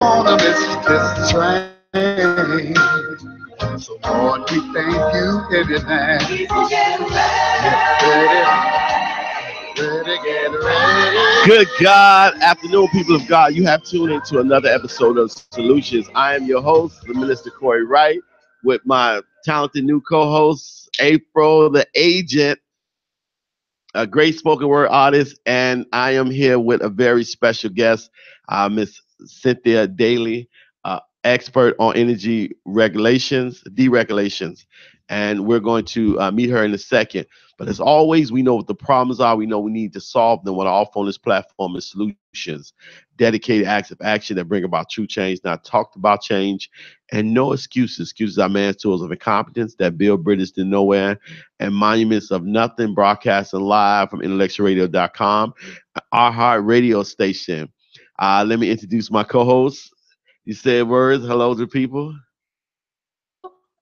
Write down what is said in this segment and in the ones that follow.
gonna miss this train. So Lord, we thank you in advance. People get ready, get ready. Good God, afternoon, people of God. You have tuned into another episode of Solutions. I am your host, the Minister Corey Wright, with my talented new co-host, April, the agent, a great spoken word artist, and I am here with a very special guest, Miss Cynthia Daly, expert on energy regulations, deregulations, and we're going to meet her in a second. But as always, we know what the problems are. We know we need to solve them. What I offer on this platform is solutions, dedicated acts of action that bring about true change, not talked about change, and no excuses. Excuses are man's tools of incompetence that build bridges to nowhere and monuments of nothing, broadcasting live from IntellectualRadio.com, our heart radio station. Let me introduce my co-host. You said words. Hello to people.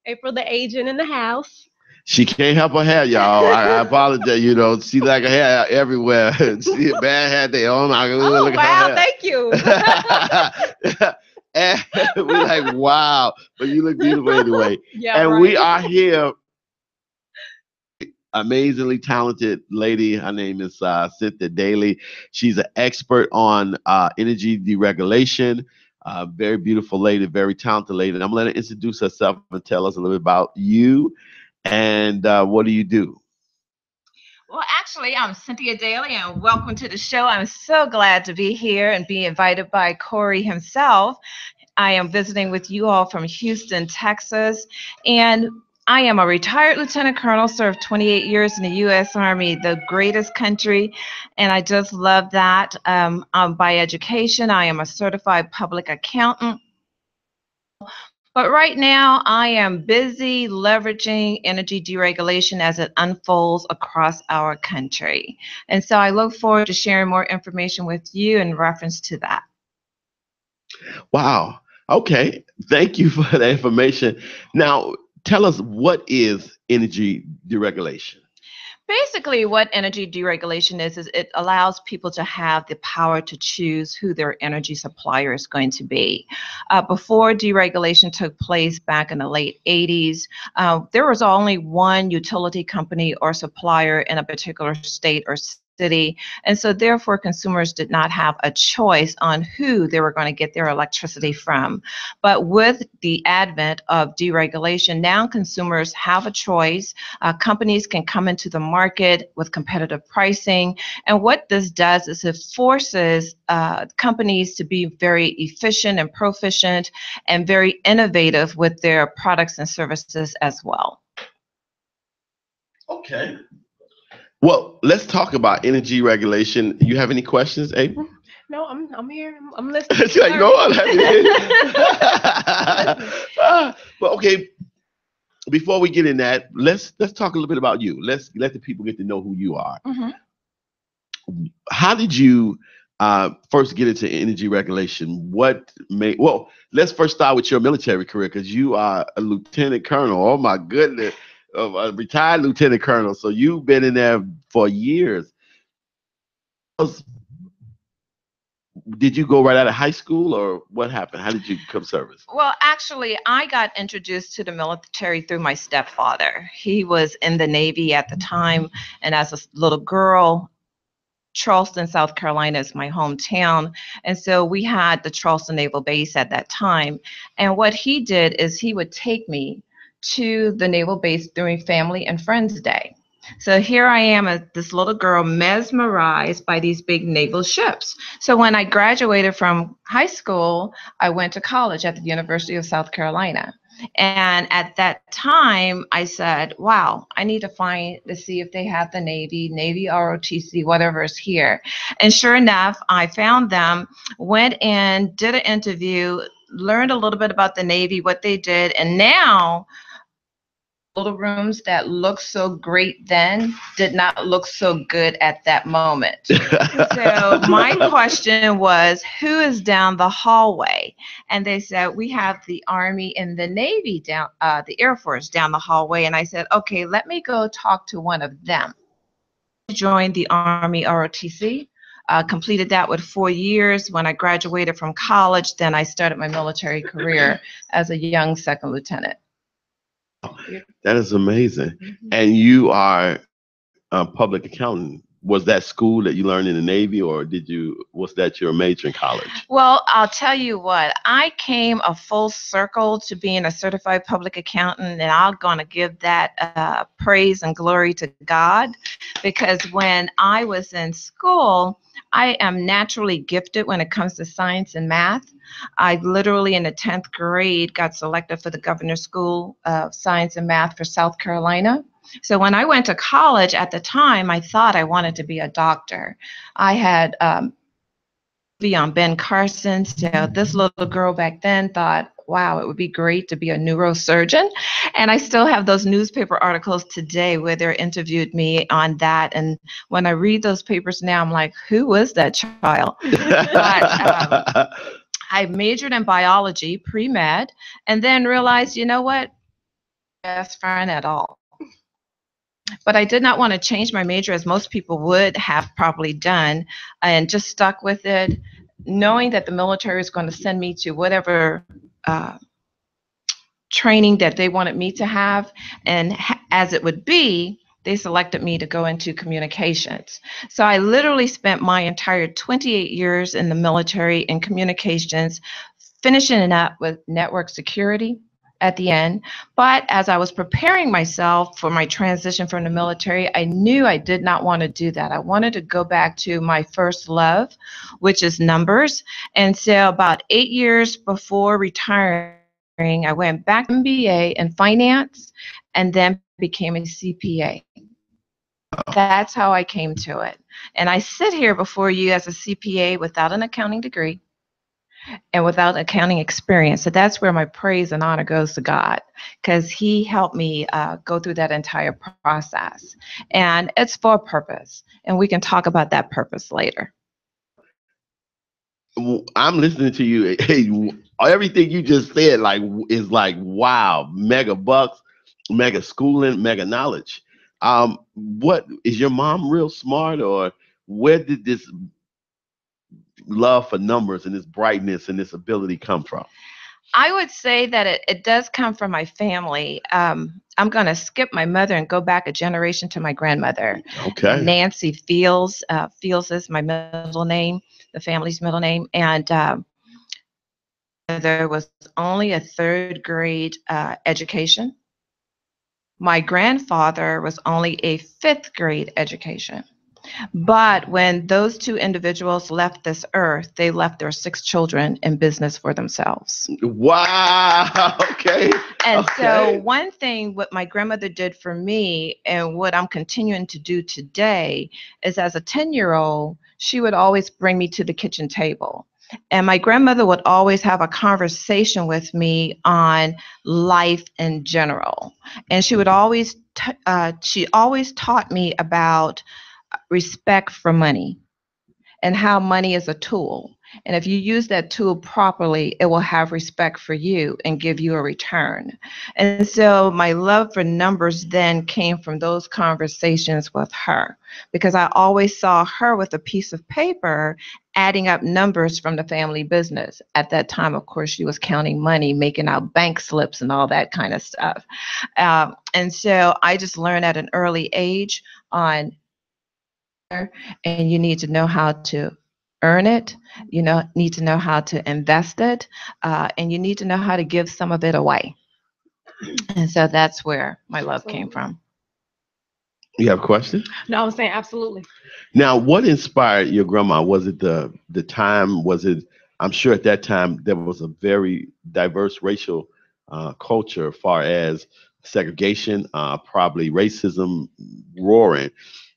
April, the agent in the house. She can't help her hair, y'all. I apologize. You know, she like her hair everywhere. She a bad hair day. Oh my God. Oh, Look wow. at Thank you. her hair. And we're like, wow. But you look beautiful anyway. Yeah, and right. we are here. Amazingly talented lady. Her name is Cynthia Daly. She's an expert on energy deregulation. Very beautiful lady, very talented lady. And I'm going to let her introduce herself and tell us a little bit about you and what do you do? Well, actually, I'm Cynthia Daly, and welcome to the show. I'm so glad to be here and be invited by Corey himself. I am visiting with you all from Houston, Texas, and I am a retired lieutenant colonel, served 28 years in the U.S. Army, the greatest country, and I just love that. By education, I am a certified public accountant. But right now, I am busy leveraging energy deregulation as it unfolds across our country. And so I look forward to sharing more information with you in reference to that. Wow. Okay. Thank you for the information. Now, tell us, what is energy deregulation? Basically, what energy deregulation is it allows people to have the power to choose who their energy supplier is going to be. Before deregulation took place back in the late 80s, there was only one utility company or supplier in a particular state or city, and so therefore consumers did not have a choice on who they were going to get their electricity from. But with the advent of deregulation, now consumers have a choice. Companies can come into the market with competitive pricing, and what this does is it forces companies to be very efficient and proficient and very innovative with their products and services as well. Okay. Well, let's talk about energy regulation. You have any questions, April? No, I'm here. I'm listening. She's like, no, I'm happy. But okay, before we get in that, let's talk a little bit about you. Let's let the people get to know who you are. Mm-hmm. How did you first get into energy regulation? What made? Well, let's first start with your military career, because you are a lieutenant colonel. Oh my goodness. A retired lieutenant colonel, so you've been in there for years. Did you go right out of high school, or what happened? How did you become service? Well, actually, I got introduced to the military through my stepfather. He was in the Navy at the time, and as a little girl, Charleston, South Carolina is my hometown. And so we had the Charleston Naval Base at that time. And what he did is he would take me to the Naval Base during Family and Friends Day. So here I am, this little girl, mesmerized by these big naval ships. So when I graduated from high school, I went to college at the University of South Carolina. And at that time, I said, wow, I need to see if they have the Navy ROTC, whatever is here. And sure enough, I found them, went in, did an interview, learned a little bit about the Navy, what they did. And now, little rooms that looked so great then did not look so good at that moment. So my question was, who is down the hallway? And they said, we have the Army and the Navy down, the Air Force down the hallway. And I said, okay, let me go talk to one of them. I joined the Army ROTC. Completed that with 4 years. When I graduated from college, then I started my military career as a young second lieutenant. That is amazing. Mhm. And you are a public accountant. Was that school that you learned in the Navy, or was that your major in college? Well, I'll tell you what, I came a full circle to being a certified public accountant, and I'm going to give that praise and glory to God, because when I was in school, I am naturally gifted when it comes to science and math. I literally in the 10th grade got selected for the Governor's School of Science and Math for South Carolina. So when I went to college at the time, I thought I wanted to be a doctor. I had movie on Ben Carson. So this little girl back then thought, wow, it would be great to be a neurosurgeon. And I still have those newspaper articles today where they interviewed me on that. And when I read those papers now, I'm like, who was that child? But I majored in biology, pre-med, and then realized, you know what? Best friend at all. But I did not want to change my major as most people would have probably done, and just stuck with it, knowing that the military is going to send me to whatever training that they wanted me to have. And as it would be, they selected me to go into communications. So I literally spent my entire 28 years in the military in communications, finishing it up with network security at the end. But as I was preparing myself for my transition from the military, I knew I did not want to do that. I wanted to go back to my first love, which is numbers. And so about 8 years before retiring, I went back to MBA in finance and then became a CPA. That's how I came to it. And I sit here before you as a CPA without an accounting degree and without accounting experience. So that's where my praise and honor goes to God, because He helped me go through that entire process. And it's for a purpose. And we can talk about that purpose later. I'm listening to you. Hey, everything you just said is like, wow, mega bucks, mega schooling, mega knowledge. What is your mom real smart, or where did this love for numbers and this brightness and this ability come from? I would say that it does come from my family. I'm going to skip my mother and go back a generation to my grandmother. Okay. Nancy Fields. Fields is my middle name, the family's middle name. And there was only a third grade education. My grandfather was only a fifth grade education. But when those two individuals left this earth, they left their 6 children in business for themselves. Wow. Okay. And so one thing what my grandmother did for me and what I'm continuing to do today is, as a 10-year-old, she would always bring me to the kitchen table. And my grandmother would always have a conversation with me on life in general. And she would always taught me about respect for money and how money is a tool. And if you use that tool properly, it will have respect for you and give you a return. And so my love for numbers then came from those conversations with her, because I always saw her with a piece of paper adding up numbers from the family business. At that time, of course, she was counting money, making out bank slips and all that kind of stuff. And so I just learned at an early age on, and you need to know how to earn it, need to know how to invest it, and you need to know how to give some of it away. And so that's where my love came from. You have a question? No, I was saying absolutely. Now, what inspired your grandma? Was it the time? Was it? I'm sure at that time there was a very diverse racial culture, as far as segregation, probably racism roaring.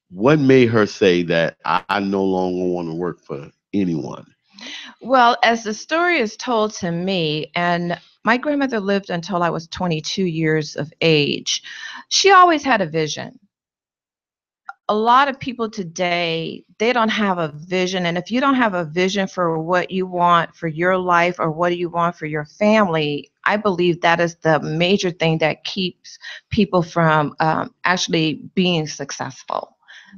What made her say that I no longer want to work for anyone? Well, as the story is told to me, and my grandmother lived until I was 22 years of age, she always had a vision. A lot of people today, they don't have a vision. And if you don't have a vision for what you want for your life or what you want for your family, I believe that is the major thing that keeps people from actually being successful.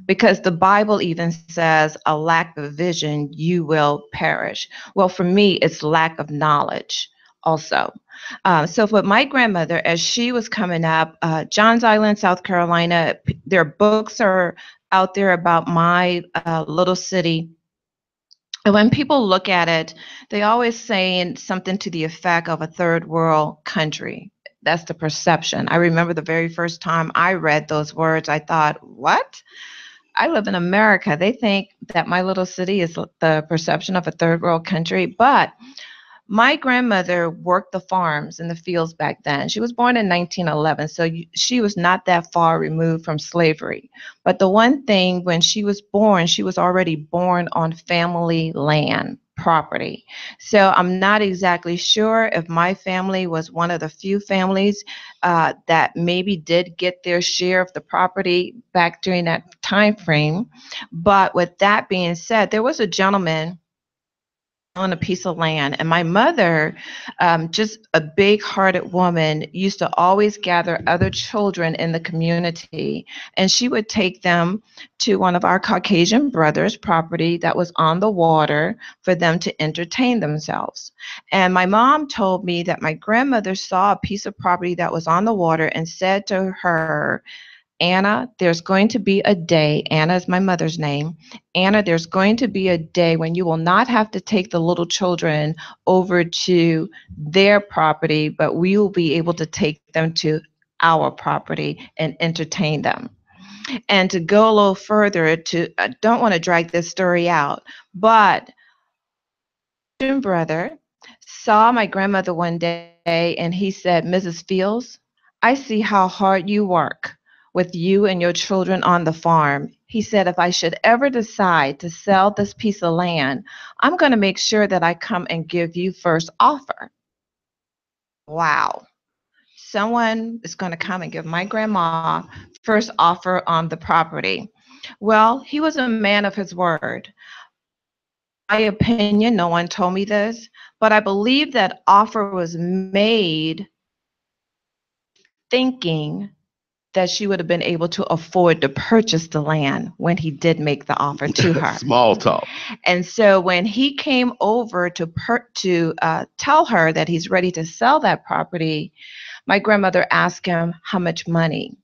because the Bible even says a lack of vision, you will perish. Well, for me, it's lack of knowledge also. So for my grandmother, as she was coming up, Johns Island, South Carolina, their books are out there about my little city. And when people look at it, they always saying something to the effect of a third world country. That's the perception. I remember the very first time I read those words, I thought, what? I live in America. They think that my little city is the perception of a third world country. But my grandmother worked the farms and the fields back then. She was born in 1911, so she was not that far removed from slavery. But the one thing, when she was born, she was already born on family land property. So I'm not exactly sure if my family was one of the few families that maybe did get their share of the property back during that time frame. But with that being said, there was a gentleman on a piece of land. And my mother, just a big hearted woman, used to always gather other children in the community. And she would take them to one of our Caucasian brothers' property that was on the water for them to entertain themselves. And my mom told me that my grandmother saw a piece of property that was on the water and said to her, Anna, there's going to be a day, Anna is my mother's name. Anna, there's going to be a day when you will not have to take the little children over to their property, but we will be able to take them to our property and entertain them. And to go a little further, I don't want to drag this story out, but brother saw my grandmother one day and he said, Mrs. Fields, I see how hard you work with you and your children on the farm. He said, if I should ever decide to sell this piece of land, I'm going to make sure that I come and give you first offer. Wow. Someone is going to come and give my grandma first offer on the property. Well, he was a man of his word. My opinion, no one told me this, but I believe that offer was made thinking that she would have been able to afford to purchase the land when he did make the offer to her. Small talk. And so when he came over to tell her that he's ready to sell that property, my grandmother asked him how much money.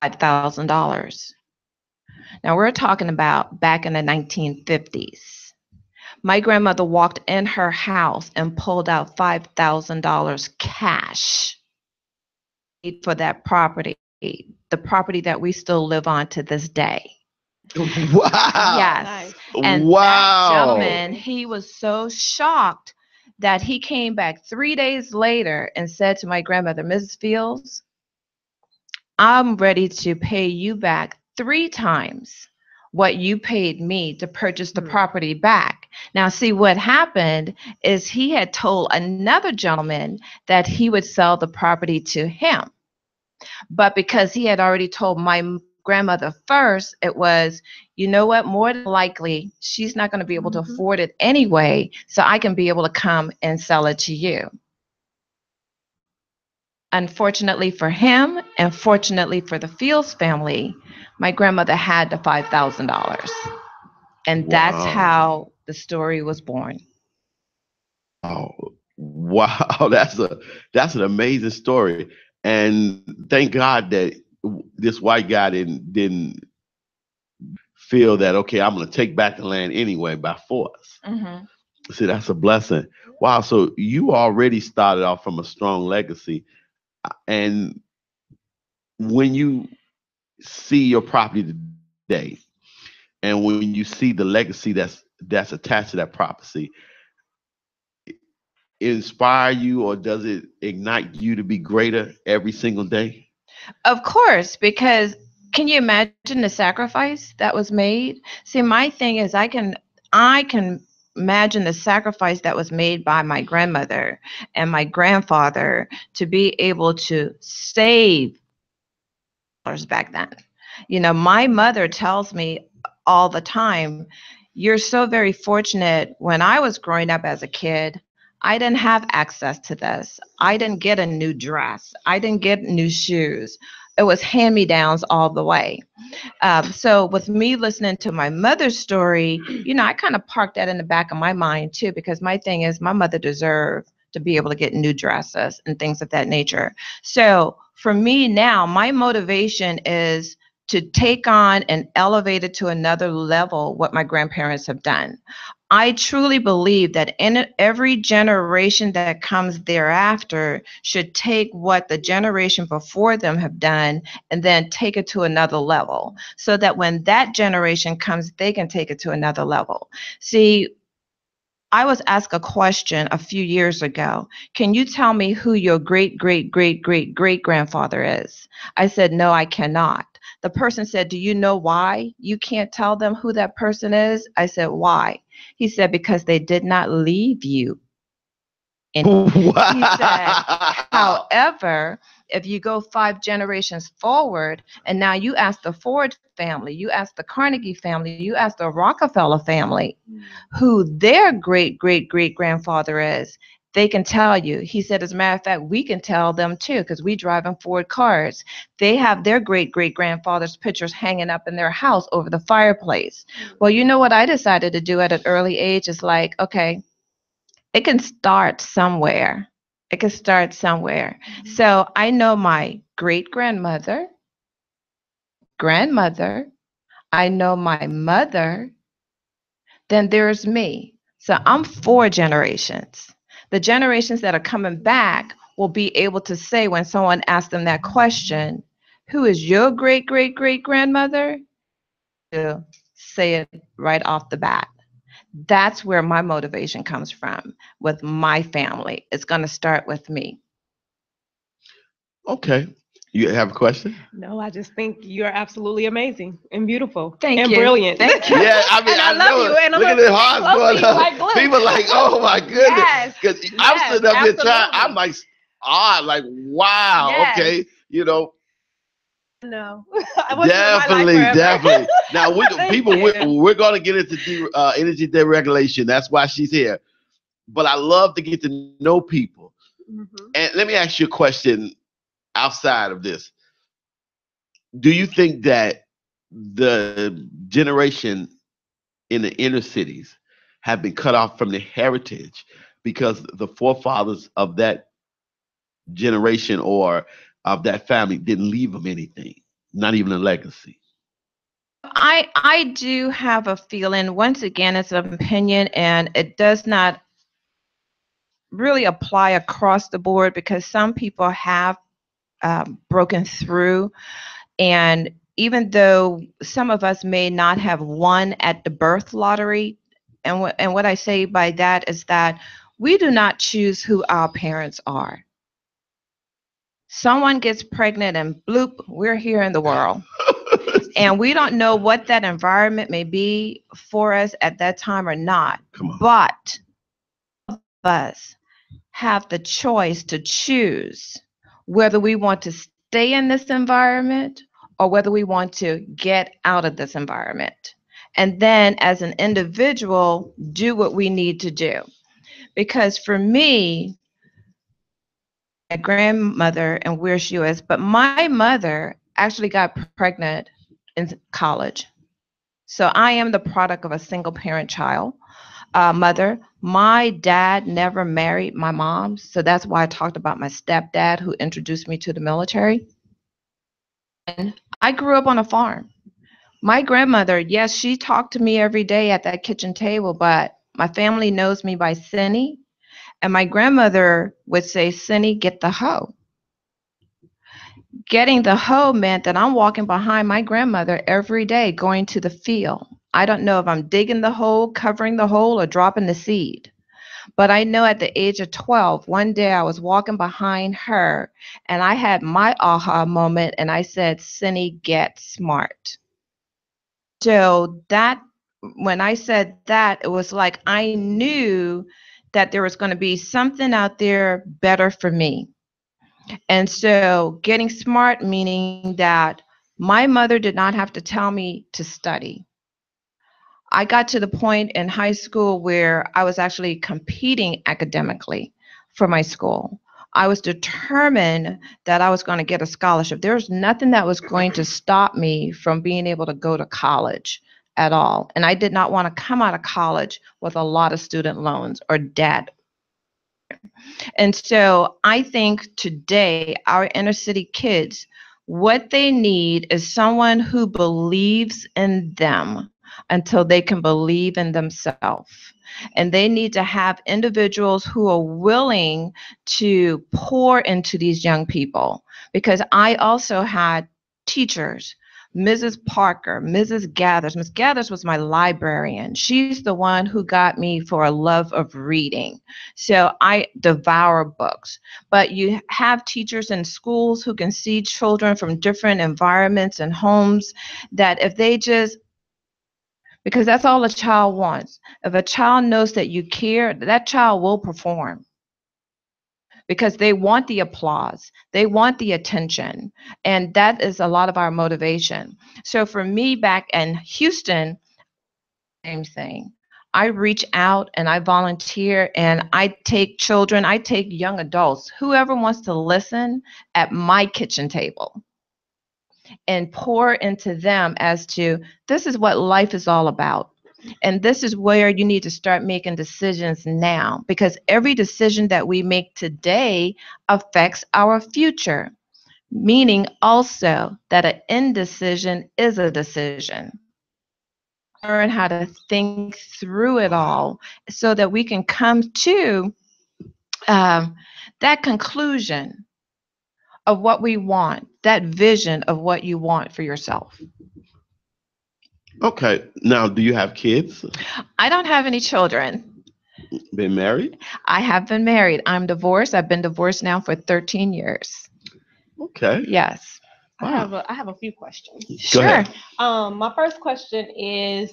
$5,000. Now we're talking about back in the 1950s. My grandmother walked in her house and pulled out $5,000 cash for that property, the property that we still live on to this day. Wow. Yes. Nice. And wow. that gentleman, he was so shocked that he came back 3 days later and said to my grandmother, Mrs. Fields, I'm ready to pay you back 3 times what you paid me to purchase the property back. Now, see, what happened is he had told another gentleman that he would sell the property to him. But because he had already told my grandmother first, it was, you know what, more than likely, she's not going to be able to afford it anyway, so I can be able to come and sell it to you. Unfortunately for him, and fortunately for the Fields family, my grandmother had the $5,000. And that's how the story was born. Wow, that's an amazing story. And thank God that this white guy didn't feel that, okay, I'm going to take back the land anyway by force. Mm-hmm. See, that's a blessing. Wow, so you already started off from a strong legacy. And when you see your property today, and when you see the legacy that's attached to that property, inspire you, or does it ignite you to be greater every single day? Of course, because can you imagine the sacrifice that was made? See, my thing is I can imagine the sacrifice that was made by my grandmother and my grandfather to be able to save dollars back then. You know, my mother tells me all the time, you're so very fortunate. When I was growing up as a kid, I didn't have access to this. I didn't get a new dress. I didn't get new shoes. It was hand-me-downs all the way. So with me listening to my mother's story, I kind of parked that in the back of my mind too, because my thing is my mother deserved to be able to get new dresses and things of that nature. So for me now, my motivation is to take on and elevate it to another level what my grandparents have done. I truly believe that in every generation that comes thereafter should take what the generation before them have done and then take it to another level so that when that generation comes, they can take it to another level. See, I was asked a question a few years ago. Can you tell me who your great, great, great, great, great grandfather is? I said, no, I cannot. The person said, do you know why you can't tell them who that person is? I said, why? He said, because they did not leave you. And he said, Wow. however, if you go 5 generations forward, and now you ask the Ford family, you ask the Carnegie family, you ask the Rockefeller family, who their great, great, great grandfather is, they can tell you. He said, as a matter of fact, we can tell them too, because we drive in Ford cars. They have their great, great grandfather's pictures hanging up in their house over the fireplace. Well, you know what I decided to do at an early age is like, okay, it can start somewhere. It can start somewhere. So I know my great grandmother, I know my mother, then there's me. So I'm 4 generations. The generations that are coming back will be able to say when someone asks them that question, who is your great, great, great grandmother? To say it right off the bat. That's where my motivation comes from with my family. It's going to start with me. Okay. You have a question? No, I just think you're absolutely amazing and beautiful Thank and you. brilliant. Thank you. Yeah, I mean, And I I love know you. it. And I'm Look at like, the hearts close going to you up. like glue. People like, oh my goodness. Yes. Because I'm Yes, sitting up here trying, absolutely. I'm like, like, wow, Yes. okay. No, I want you in my life Definitely, forever. definitely. Now, Thank you. we're going to get into energy deregulation. That's why she's here. But I love to get to know people. Mhm. And let me ask you a question outside of this. Do you think that the generation in the inner cities have been cut off from their heritage because the forefathers of that generation or of that family didn't leave them anything, not even a legacy? I do have a feeling, once again, it's an opinion and it does not really apply across the board because some people have broken through. And even though some of us may not have won at the birth lottery, and what I say by that is that we do not choose who our parents are. Someone gets pregnant and bloop, we're here in the world. And we don't know what that environment may be for us at that time or not. Come on. But us have the choice to choose whether we want to stay in this environment or whether we want to get out of this environment. And then as an individual, do what we need to do. Because for me, my grandmother and where she was, but my mother actually got pregnant in college. So I am the product of a single parent child. Mother. My dad never married my mom, so that's why I talked about my stepdad who introduced me to the military. And I grew up on a farm. My grandmother, yes, she talked to me every day at that kitchen table, but my family knows me by Cindy, and my grandmother would say, Cindy, get the hoe. Getting the hoe meant that I'm walking behind my grandmother every day going to the field. I don't know if I'm digging the hole, covering the hole, or dropping the seed. But I know at the age of 12, one day I was walking behind her and I had my aha moment and I said, Cindy, get smart. So that, when I said that, it was like I knew that there was going to be something out there better for me. And so getting smart, meaning that my mother did not have to tell me to study. I got to the point in high school where I was actually competing academically for my school. I was determined that I was going to get a scholarship. There was nothing that was going to stop me from being able to go to college at all. And I did not want to come out of college with a lot of student loans or debt. And so I think today our inner city kids, what they need is someone who believes in them until they can believe in themselves. And they need to have individuals who are willing to pour into these young people. Because I also had teachers, Mrs. Parker, Mrs. Gathers. Miss Gathers was my librarian. She's the one who got me for a love of reading. So I devour books. But you have teachers in schools who can see children from different environments and homes that if they just, because that's all a child wants. If a child knows that you care, that child will perform because they want the applause, they want the attention, and that is a lot of our motivation. So for me back in Houston, same thing. I reach out and I volunteer and I take children, I take young adults, whoever wants to listen at my kitchen table and pour into them as to this is what life is all about. And this is where you need to start making decisions now, because every decision that we make today affects our future, meaning also that an indecision is a decision. Learn how to think through it all so that we can come to that conclusion of what we want, that vision of what you want for yourself. Okay. Now, do you have kids? I don't have any children. Been married? I have been married. I'm divorced. I've been divorced now for 13 years. Okay. Yes. Wow. I have a few questions. Go Sure. ahead. My first question is,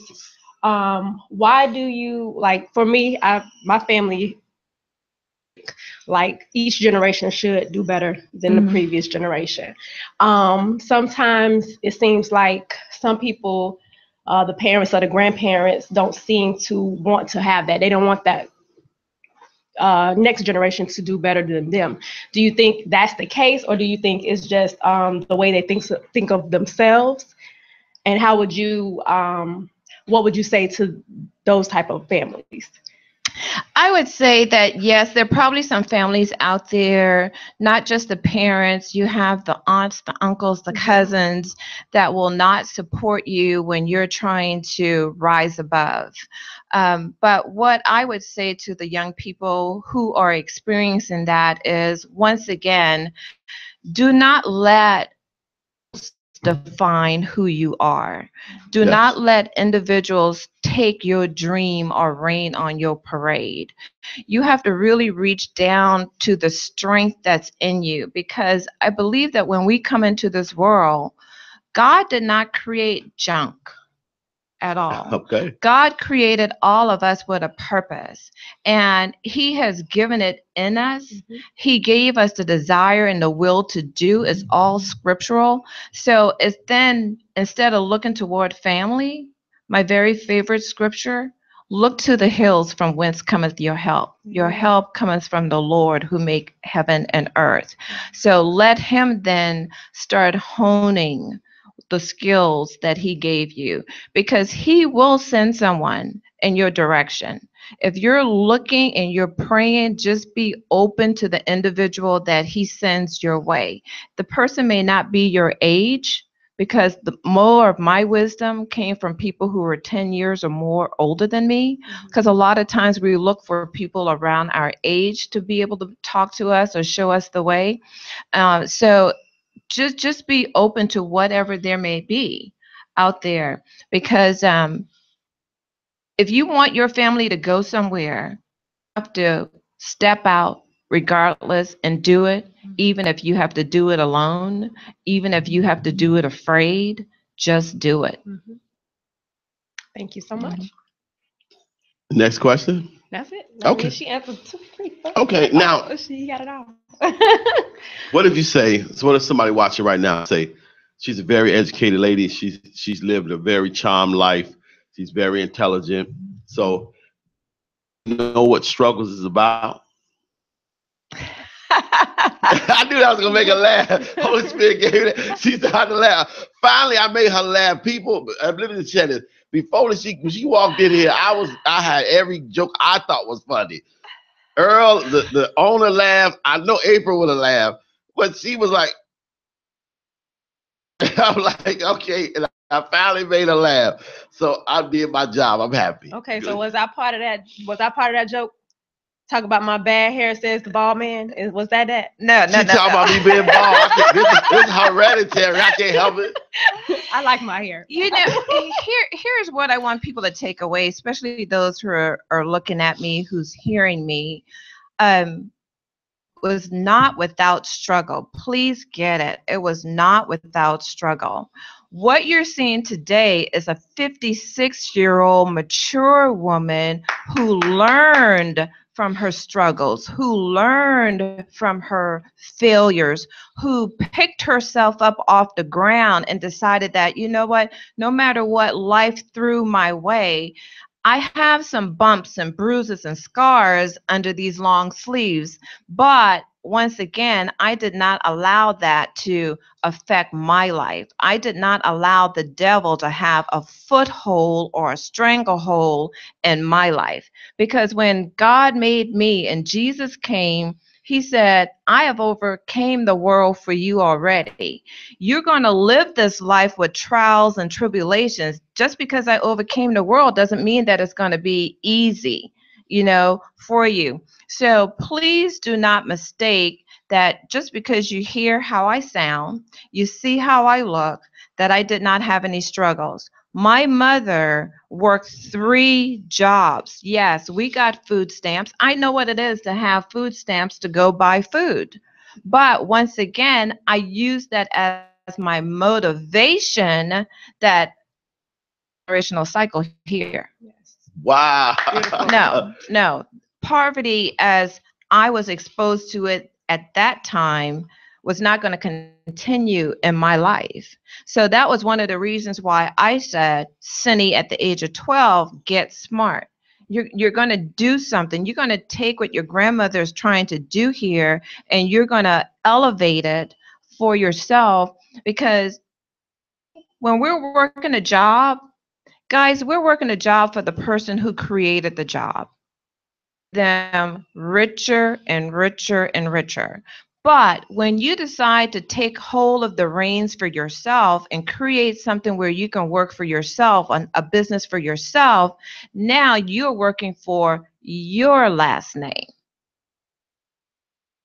why do you like? For me, my family, like each generation should do better than the previous generation. Sometimes it seems like some people, the parents or the grandparents, don't seem to want to have that. They don't want that next generation to do better than them. Do you think that's the case, or do you think it's just the way they think of themselves? And how would you, what would you say to those type of families? I would say that, yes, there are probably some families out there, not just the parents, you have the aunts, the uncles, the cousins that will not support you when you're trying to rise above. But what I would say to the young people who are experiencing that is, once again, do not let define who you are. Do Yes. not let individuals take your dream or rain on your parade. You have to really reach down to the strength that's in you, because I believe that when we come into this world, God did not create junk at all. Okay. God created all of us with a purpose, and He has given it in us. He gave us the desire and the will to do. It's all scriptural. So it's then, instead of looking toward family, my very favorite scripture, look to the hills from whence cometh your help. Your help cometh from the Lord who make heaven and earth. So let Him then start honing the skills that He gave you, because He will send someone in your direction. If you're looking and you're praying, just be open to the individual that He sends your way. The person may not be your age, because the more of my wisdom came from people who were 10 years or more older than me, because a lot of times we look for people around our age to be able to talk to us or show us the way. So just be open to whatever there may be out there, because if you want your family to go somewhere, you have to step out regardless and do it, even if you have to do it alone, even if you have to do it afraid, just do it. Thank you so much. Next question. That's it. Okay. She answered 2, 3, 4. Okay, now- She got it all. What if you say, so what if somebody watching right now say, she's a very educated lady, she's lived a very charmed life, she's very intelligent, so you know what struggles is about? I knew that was gonna make her laugh. Holy Spirit gave me that. She started to laugh. Finally, I made her laugh. People, let me share this. Before when she walked in here, I had every joke I thought was funny. Earl, the owner laughed. I know April would have laughed, but she was like, I'm like, okay, and I finally made her laugh. So I did my job. I'm happy. Okay, so was I part of that? Was I part of that joke? Talk about my bad hair, says the bald man. Was that? No. She talking about me being bald. This is hereditary. I can't help it. I like my hair. Here's what I want people to take away, especially those who are looking at me, who's hearing me. Was not without struggle. Please get it. It was not without struggle. What you're seeing today is a 56-year-old mature woman who learned from her struggles, who learned from her failures, who picked herself up off the ground and decided that, you know what, no matter what life threw my way, I have some bumps and bruises and scars under these long sleeves, but once again, I did not allow that to affect my life. I did not allow the devil to have a foothold or a stranglehold in my life. Because when God made me and Jesus came, he said, I have overcame the world for you already. You're going to live this life with trials and tribulations. Just because I overcame the world doesn't mean that it's going to be easy, for you. So please do not mistake that just because you hear how I sound, you see how I look, that I did not have any struggles. My mother worked 3 jobs. Yes, we got food stamps. I know what it is to have food stamps to go buy food. But once again, I use that as my motivation, that generational cycle here. Yes. Wow. No. Poverty, as I was exposed to it at that time, was not going to continue in my life. So that was one of the reasons why I said, Cindy, at the age of 12, get smart. You're going to do something. You're going to take what your grandmother is trying to do here, and you're going to elevate it for yourself. Because when we're working a job, guys, we're working a job for the person who created the job. Them richer and richer and richer. But when you decide to take hold of the reins for yourself and create something where you can work for yourself, a business for yourself, now you're working for your last name.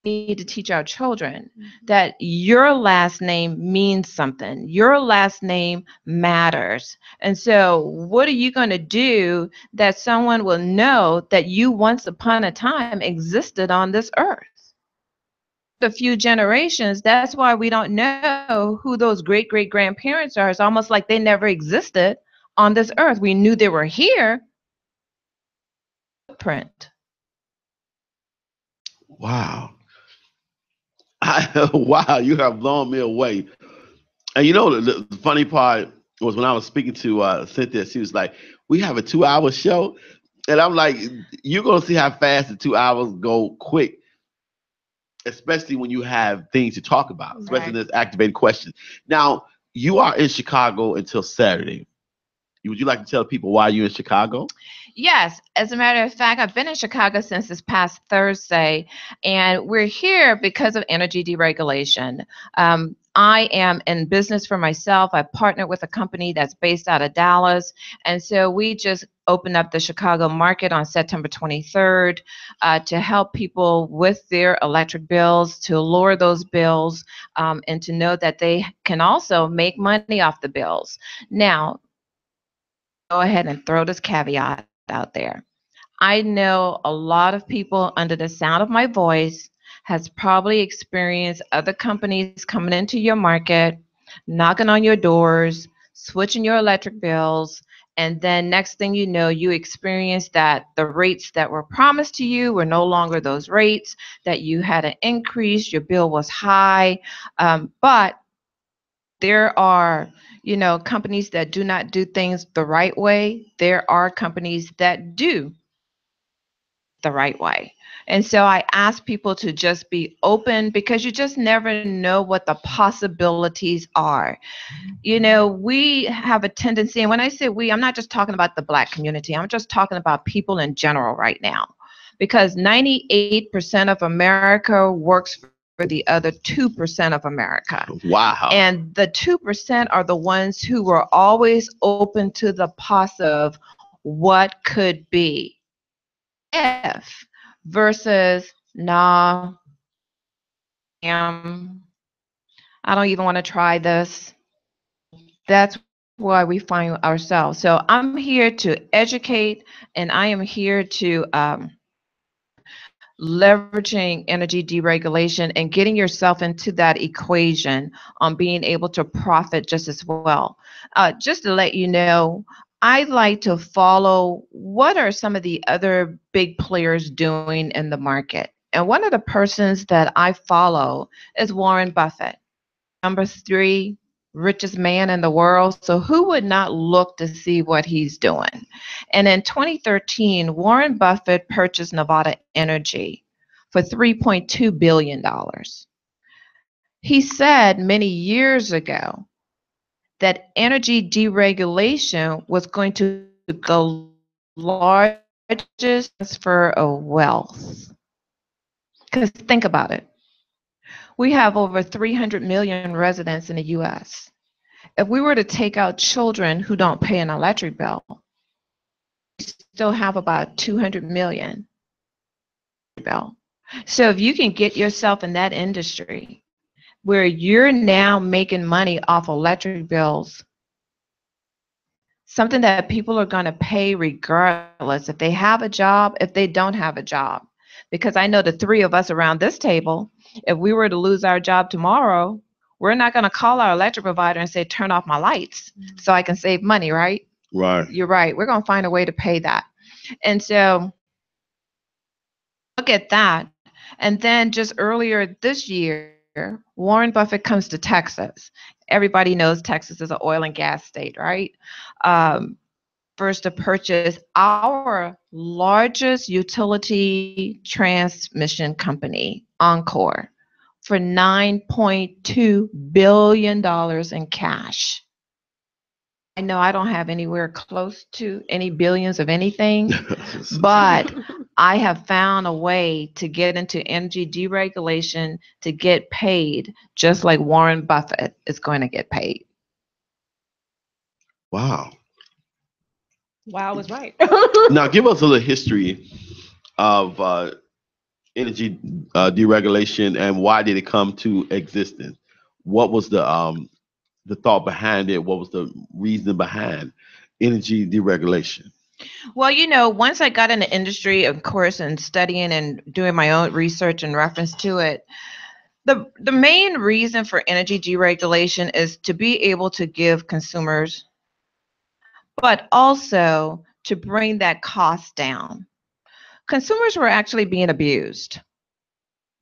We need to teach our children that your last name means something. Your last name matters. And so what are you going to do that someone will know that you once upon a time existed on this earth? A few generations, that's why we don't know who those great-great-grandparents are. It's almost like they never existed on this earth. We knew they were here. Footprint. Wow. Wow, you have blown me away. And the funny part was when I was speaking to Cynthia, she was like, we have a 2-hour show. And I'm like, you're going to see how fast the 2 hours go quick, especially when you have things to talk about, especially this activated question. Now, you are in Chicago until Saturday. Would you like to tell people why you're in Chicago? Yes. As a matter of fact, I've been in Chicago since this past Thursday, and we're here because of energy deregulation. I am in business for myself. I partnered with a company that's based out of Dallas, and so we just opened up the Chicago market on September 23rd to help people with their electric bills, to lower those bills, and to know that they can also make money off the bills. Now, go ahead and throw this caveat out there. I know a lot of people under the sound of my voice has probably experienced other companies coming into your market, knocking on your doors, switching your electric bills, and then next thing you know, you experience that the rates that were promised to you were no longer those rates, that you had an increase, your bill was high, but there are companies that do not do things the right way. There are companies that do the right way. And so I ask people to just be open, because you just never know what the possibilities are. You know, we have a tendency, and when I say we, I'm not just talking about the Black community, I'm just talking about people in general right now, because 98% of America works for the other 2% of America. Wow. And the 2% are the ones who were always open to the possible what could be if, versus nah, I don't even want to try this. That's why we find ourselves. So I'm here to educate, and I am here to leveraging energy deregulation and getting yourself into that equation on being able to profit just as well. Just to let you know, I like to follow what are some of the other big players doing in the market. And one of the persons that I follow is Warren Buffett, number 3 richest man in the world. So who would not look to see what he's doing? And in 2013, Warren Buffett purchased Nevada Energy for $3.2 billion. He said many years ago that energy deregulation was going to go largest transfer of wealth. Because think about it. We have over 300 million residents in the US. If we were to take out children who don't pay an electric bill, we still have about 200 million bill. So if you can get yourself in that industry where you're now making money off electric bills, something that people are going to pay regardless if they have a job, if they don't have a job. Because I know the 3 of us around this table, if we were to lose our job tomorrow, we're not going to call our electric provider and say, turn off my lights so I can save money, right? Right. You're right. We're going to find a way to pay that. And so look at that. And then just earlier this year, Warren Buffett comes to Texas. Everybody knows Texas is an oil and gas state, right? First to purchase our largest utility transmission company, Encore, for $9.2 billion in cash. I know I don't have anywhere close to any billions of anything, but I have found a way to get into energy deregulation to get paid just like Warren Buffett is going to get paid. Wow. Wow, I was right. Now, give us a little history of energy deregulation and why did it come to existence? What was the thought behind it? What was the reason behind energy deregulation? Well, you know, once I got in the industry, of course, and studying and doing my own research in reference to it, the main reason for energy deregulation is to be able to give consumers, but also to bring that cost down. Consumers were actually being abused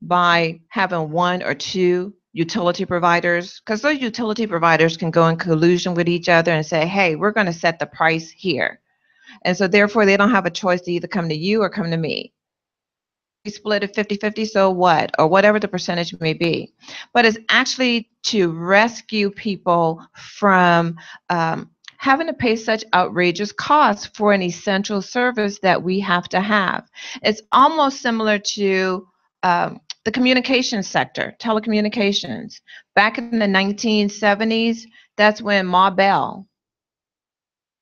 by having 1 or 2 utility providers, because those utility providers can go in collusion with each other and say, hey, we're going to set the price here. And so therefore, they don't have a choice to either come to you or come to me. We split it 50-50, so what? Or whatever the percentage may be. But it's actually to rescue people from having to pay such outrageous costs for an essential service that we have to have. It's almost similar to the communications sector, telecommunications. Back in the 1970s, that's when Ma Bell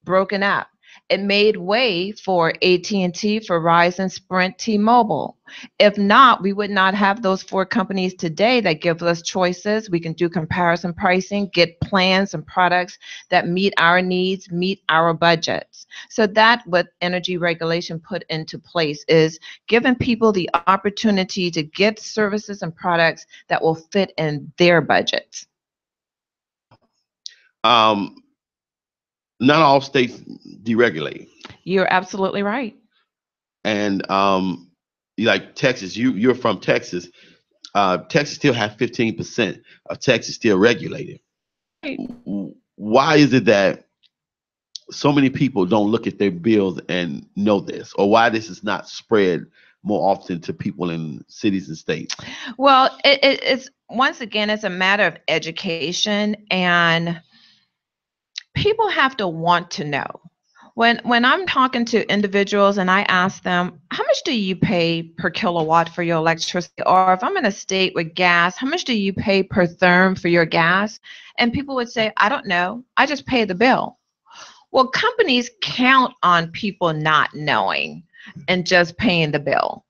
broken up. It made way for AT&T, Verizon, Sprint, T-Mobile. If not, we would not have those 4 companies today that give us choices. We can do comparison pricing, get plans and products that meet our needs, meet our budgets. So that what energy regulation put into place is giving people the opportunity to get services and products that will fit in their budgets. Not all states deregulate. You're absolutely right. And like Texas, you're from Texas. Texas still has 15% of Texas still regulated. Right. Why is it that so many people don't look at their bills and know this, or why this is not spread more often to people in cities and states? Well, it's once again, it's a matter of education, and people have to want to know. When I'm talking to individuals and I ask them, how much do you pay per kilowatt for your electricity? Or if I'm in a state with gas, how much do you pay per therm for your gas? And people would say, I don't know. I just pay the bill. Well, companies count on people not knowing and just paying the bill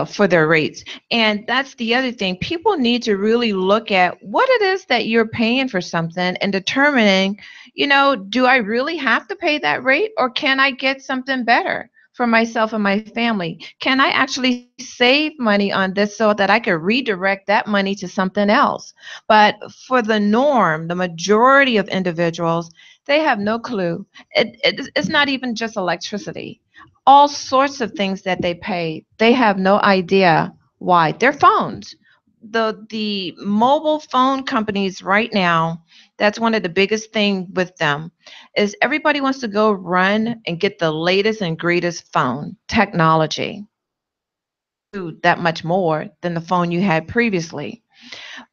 for their rates. And that's the other thing. People need to really look at what it is that you're paying for something and determining, do I really have to pay that rate, or can I get something better for myself and my family? Can I actually save money on this so that I could redirect that money to something else? But for the norm, the majority of individuals, they have no clue. It's not even just electricity. All sorts of things that they pay, they have no idea why. Their phones, the mobile phone companies right now, that's one of the biggest thing with them, is everybody wants to go run and get the latest and greatest phone technology. That much more than the phone you had previously.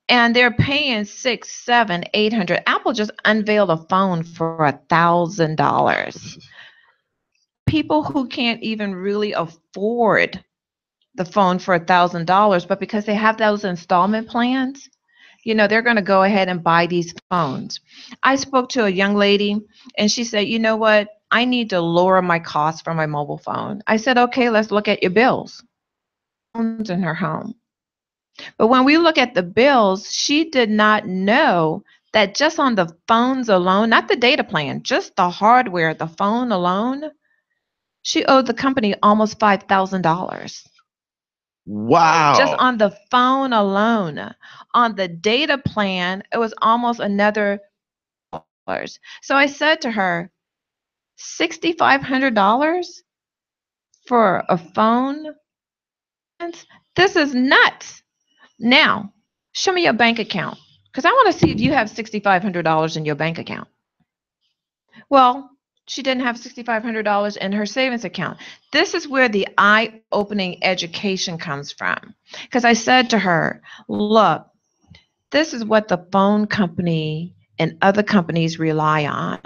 And they're paying 6, 7, 800. Apple just unveiled a phone for $1,000. People who can't even really afford the phone for $1,000, but because they have those installment plans, they're going to go ahead and buy these phones. I spoke to a young lady and she said, you know what? I need to lower my costs for my mobile phone. I said, okay, let's look at your bills. Phones in her home. But when we look at the bills, she did not know that just on the phones alone, not the data plan, just the hardware, the phone alone, she owed the company almost $5,000. Wow. Just on the phone alone. On the data plan, it was almost another $1,000. So I said to her, $6,500 for a phone? This is nuts. Now, show me your bank account, because I want to see if you have $6,500 in your bank account. Well, she didn't have $6,500 in her savings account. This is where the eye-opening education comes from. Because I said to her, look, this is what the phone company and other companies rely on,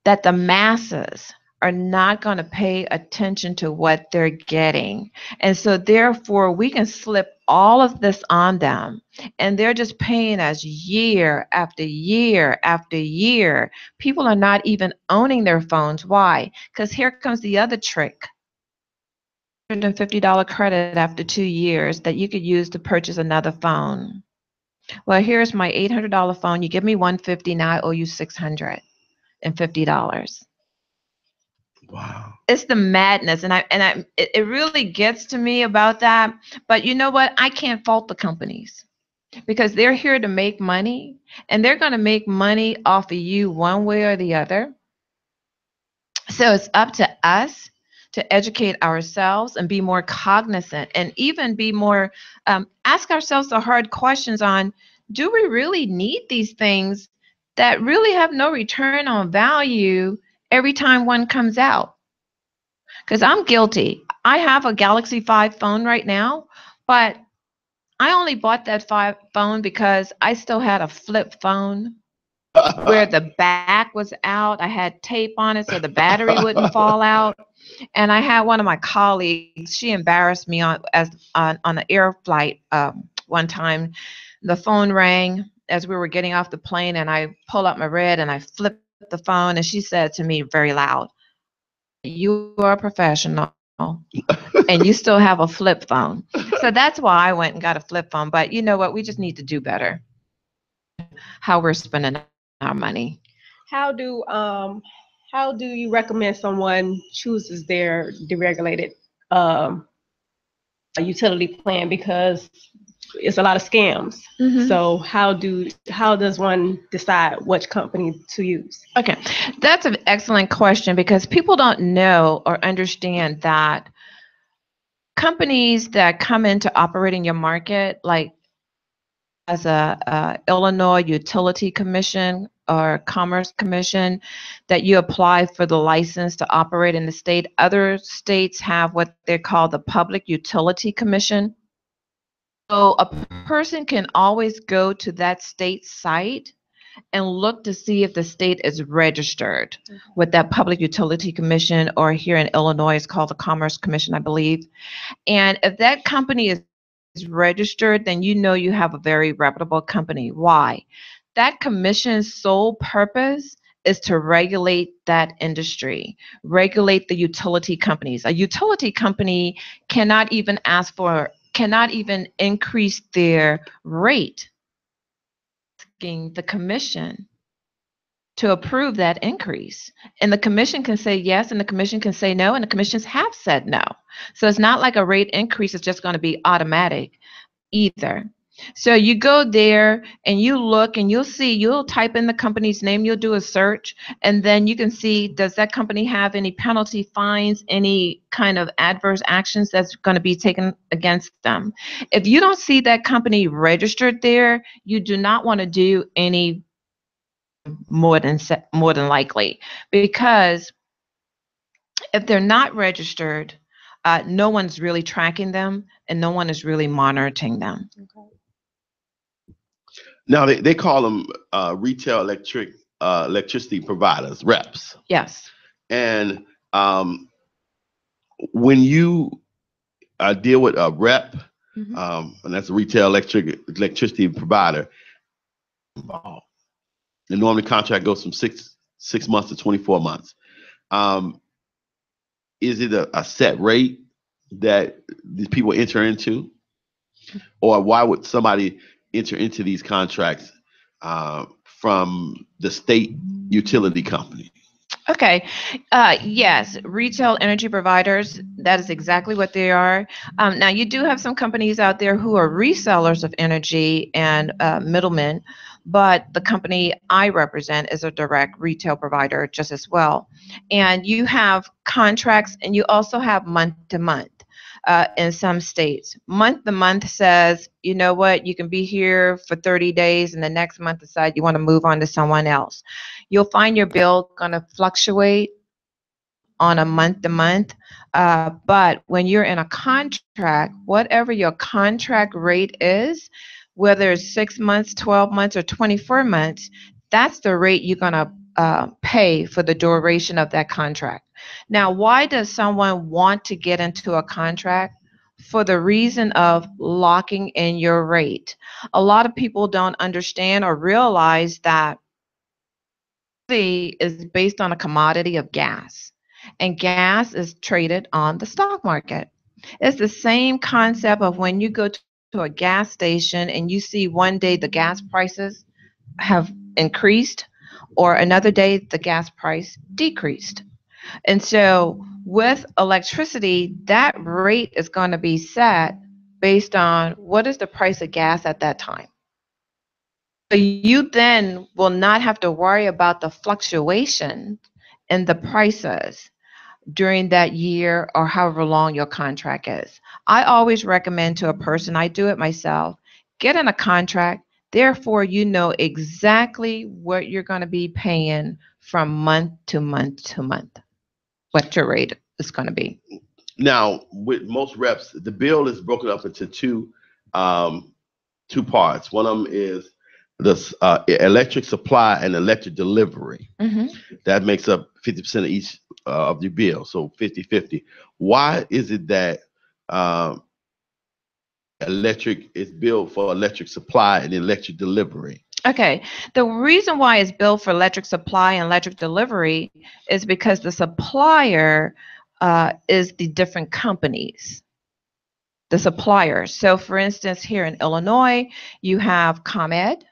that the masses are not going to pay attention to what they're getting. And so therefore, we can slip all of this on them, and they're just paying us year after year after year. People are not even owning their phones. Why? Because here comes the other trick. $150 credit after 2 years that you could use to purchase another phone. Well, here's my $800 phone. You give me $150, now I owe you $650. Wow. It's the madness, and it really gets to me about that. But you know what? I can't fault the companies, because they're here to make money, and they're going to make money off of you one way or the other. So it's up to us to educate ourselves and be more cognizant, and even be more ask ourselves the hard questions on, do we really need these things that really have no return on value every time one comes out? Because I'm guilty. I have a Galaxy 5 phone right now, but I only bought that phone because I still had a flip phone where the back was out. I had tape on it so the battery wouldn't fall out. And I had one of my colleagues, she embarrassed me on the air flight one time. The phone rang as we were getting off the plane, and I pulled up my red and I flipped the phone, and she said to me very loud, "You are a professional and you still have a flip phone." So that's why I went and got a flip phone. But you know what? We just need to do better how we're spending our money. How do you recommend someone chooses their deregulated utility plan, because it's a lot of scams? Mhm. So how does one decide which company to use? Okay, that's an excellent question, because people don't know or understand that companies that come into operating your market, like as a Illinois Utility Commission or Commerce Commission that you apply for the license to operate in the state. Other states have what they call the Public Utility Commission. So a person can always go to that state site and look to see if the state is registered with that Public Utility Commission, or here in Illinois, it's called the Commerce Commission, I believe. And if that company is registered, then you know you have a very reputable company. Why? That commission's sole purpose is to regulate that industry, regulate the utility companies. A utility company cannot even increase their rate, asking the commission to approve that increase. And the commission can say yes, and the commission can say no, and the commissions have said no. So it's not like a rate increase is just going to be automatic either. So you go there and you look and you'll type in the company's name, you'll do a search, and then you can see, does that company have any penalty fines, any kind of adverse actions that's going to be taken against them. If you don't see that company registered there, you do not want to do any more than likely, because if they're not registered, no one's really tracking them and no one is really monitoring them. Okay. Now they call them retail electricity providers, reps. Yes. And when you deal with a rep, and that's a retail electricity provider, the normally contract goes from six months to 24 months. Is it a set rate that these people enter into? Or why would somebody enter into these contracts from the state utility company? Okay. Yes, retail energy providers, that is exactly what they are. Now, you do have some companies out there who are resellers of energy and middlemen, but the company I represent is a direct retail provider just as well. And you have contracts, and you also have month to month. In some states, month to month says, you know what, you can be here for 30 days and the next month decide you want to move on to someone else. You'll find your bill going to fluctuate on a month to month. But when you're in a contract, whatever your contract rate is, whether it's 6 months, 12 months, or 24 months, that's the rate you're going to pay for the duration of that contract. Now, why does someone want to get into a contract? For the reason of locking in your rate. A lot of people don't understand or realize that is based on a commodity of gas, and gas is traded on the stock market. It's the same concept of when you go to a gas station and you see one day the gas prices have increased, or another day the gas price decreased. And so with electricity, that rate is going to be set based on what is the price of gas at that time. So you then will not have to worry about the fluctuation in the prices during that year or however long your contract is. I always recommend to a person, I do it myself, get in a contract. Therefore, you know exactly what you're going to be paying from month to month to month, what your rate is going to be. Now, with most reps, the bill is broken up into two parts. One of them is the electric supply and electric delivery. That makes up 50% of each of your bill, so 50-50. Why is it that electric is billed for electric supply and electric delivery? Okay, the reason why it's billed for electric supply and electric delivery is because the supplier is the different companies, the suppliers. So for instance, here in Illinois, you have ComEd.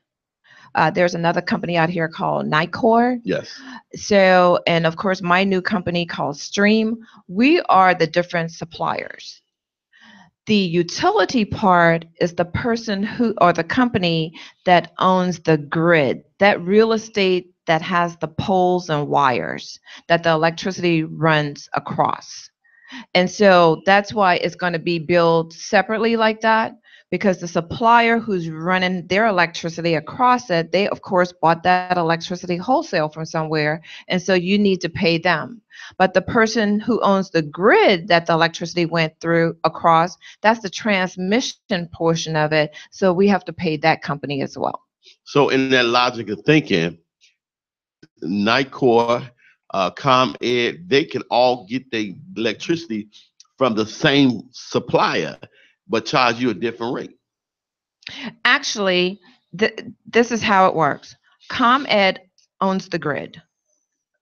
There's another company out here called Nicor. Yes. So, and of course, my new company called Stream. We are the different suppliers. The utility part is the person who, or the company that owns the grid, that real estate that has the poles and wires that the electricity runs across. And so that's why it's going to be billed separately like that. because the supplier who's running their electricity across it, they of course bought that electricity wholesale from somewhere, and so you need to pay them. But the person who owns the grid that the electricity went through across, that's the transmission portion of it, so we have to pay that company as well. So in that logic of thinking, Nightcore, ComEd, they can all get their electricity from the same supplier, but charge you a different rate. Actually, this is how it works. ComEd owns the grid.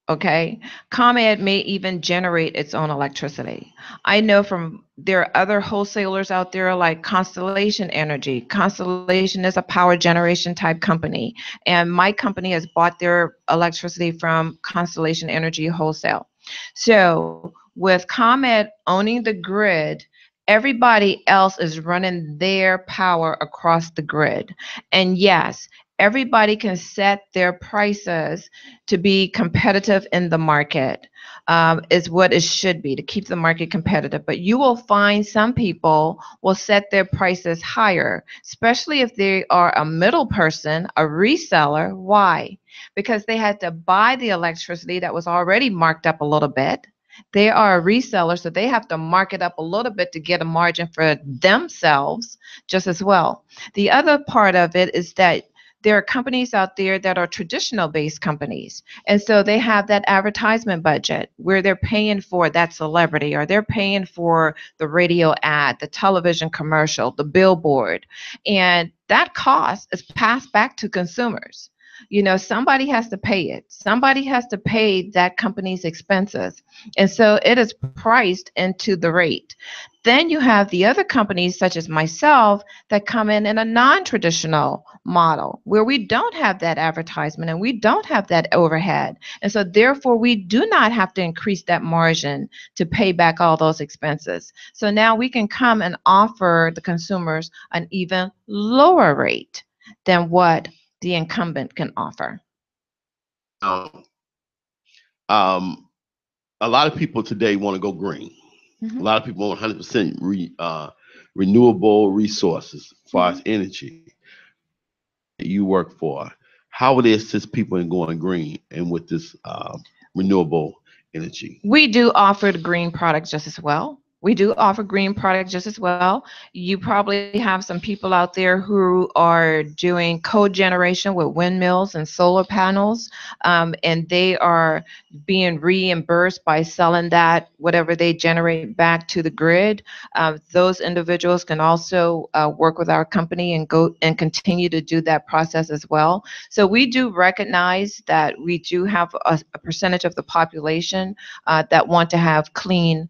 Okay. ComEd may even generate its own electricity. I know from there are other wholesalers out there like Constellation Energy. Constellation is a power generation type company. And my company has bought their electricity from Constellation Energy Wholesale. So with ComEd owning the grid, everybody else is running their power across the grid. And yes, everybody can set their prices to be competitive in the market, is what it should be to keep the market competitive. But you will find some people will set their prices higher, especially if they are a middle person, a reseller. Why? Because they had to buy the electricity that was already marked up a little bit. They are a reseller, so they have to mark it up a little bit to get a margin for themselves just as well. The other part of it is that there are companies out there that are traditional based companies. And so they have that advertisement budget where they're paying for that celebrity, or they're paying for the radio ad, the television commercial, the billboard. And that cost is passed back to consumers. You know, somebody has to pay it. Somebody has to pay that company's expenses. And so it is priced into the rate. Then you have the other companies, such as myself, that come in a non-traditional model where we don't have that advertisement and we don't have that overhead. And so therefore, we do not have to increase that margin to pay back all those expenses. So now we can come and offer the consumers an even lower rate than what the incumbent can offer. Um, um, a lot of people today want to go green. A lot of people want 100% renewable resources as far as energy. You work for, how would it assist people in going green and with this renewable energy? We do offer the green products just as well. We do offer green products just as well. You probably have some people out there who are doing cogeneration with windmills and solar panels, and they are being reimbursed by selling that, whatever they generate, back to the grid. Those individuals can also work with our company and go and continue to do that process as well. So we do recognize that we do have a percentage of the population that want to have clean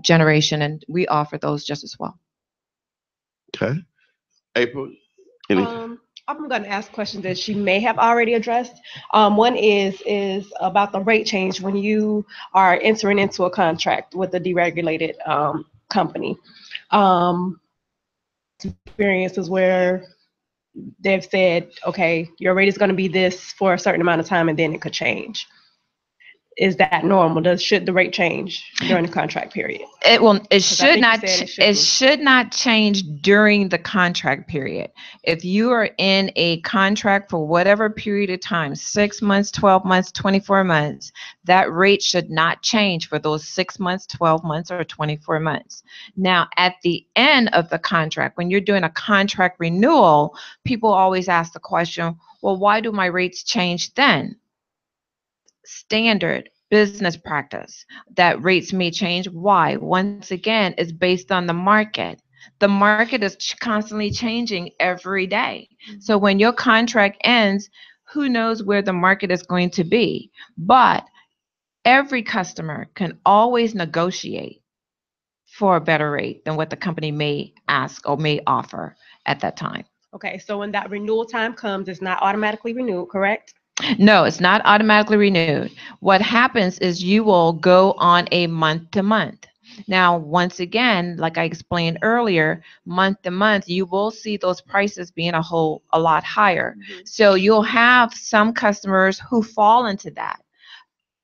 generation, and we offer those just as well. Okay. April? I'm going to ask questions that she may have already addressed. One is about the rate change when you are entering into a contract with a deregulated company. Experiences where they've said, okay, your rate is going to be this for a certain amount of time, and then it could change. Is that normal? Should the rate change during the contract period? It should not change during the contract period. If you are in a contract for whatever period of time, 6 months, 12 months, 24 months, that rate should not change for those 6 months, 12 months, or 24 months. Now, at the end of the contract, when you're doing a contract renewal, people always ask the question, well, why do my rates change then? Standard business practice that rates may change. Why? Once again, it's based on the market. The market is constantly changing every day. So when your contract ends, who knows where the market is going to be? But every customer can always negotiate for a better rate than what the company may ask or may offer at that time. Okay, so when that renewal time comes, it's not automatically renewed, correct? No, it's not automatically renewed. What happens is you will go on a month to month. Now, once again, like I explained earlier, month to month, you will see those prices being a lot higher. So you'll have some customers who fall into that.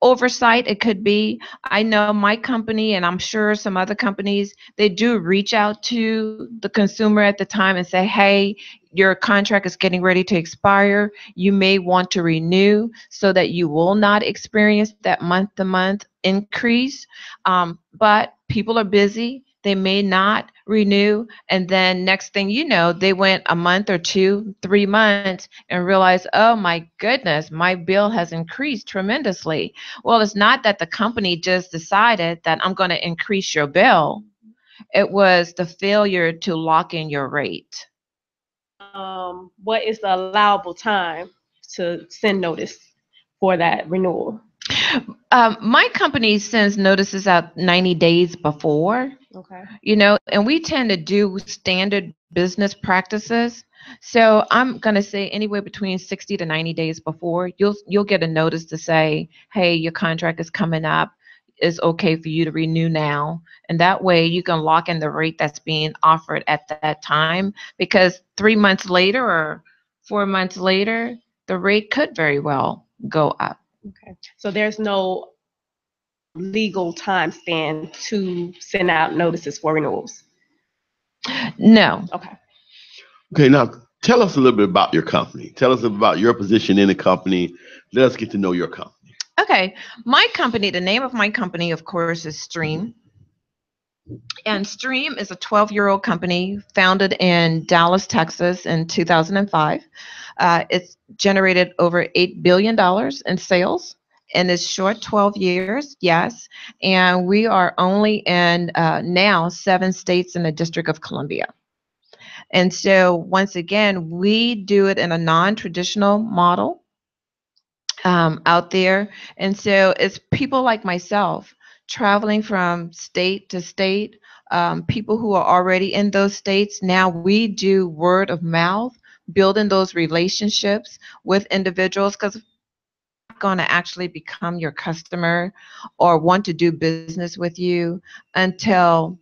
oversight it could be. I know my company, and I'm sure some other companies, they do reach out to the consumer at the time and say, hey, your contract is getting ready to expire. You may want to renew so that you will not experience that month-to-month increase. But people are busy. They may not renew. And then next thing you know, they went a month or 2, 3 months and realized, oh my goodness, my bill has increased tremendously. Well, it's not that the company just decided that I'm going to increase your bill. It was the failure to lock in your rate. What is the allowable time to send notice for that renewal? My company sends notices out 90 days before. Okay. And we tend to do standard business practices. So I'm going to say anywhere between 60 to 90 days before, you'll get a notice to say, hey, your contract is coming up. It's okay for you to renew now. And that way you can lock in the rate that's being offered at that time, because 3 months later or 4 months later, the rate could very well go up. Okay. So there's no legal time span to send out notices for renewals? No. Okay. Okay, now tell us a little bit about your company. Tell us about your position in the company. Let us get to know your company. Okay. My company, the name of my company, of course, is Stream. And Stream is a 12-year-old company founded in Dallas, Texas in 2005. It's generated over $8 billion in sales in its short 12 years, yes. And we are only in now 7 states in the District of Columbia. And so once again, we do it in a non-traditional model out there. And so it's people like myself traveling from state to state, people who are already in those states. Now we do word of mouth, building those relationships with individuals, because going to actually become your customer or want to do business with you until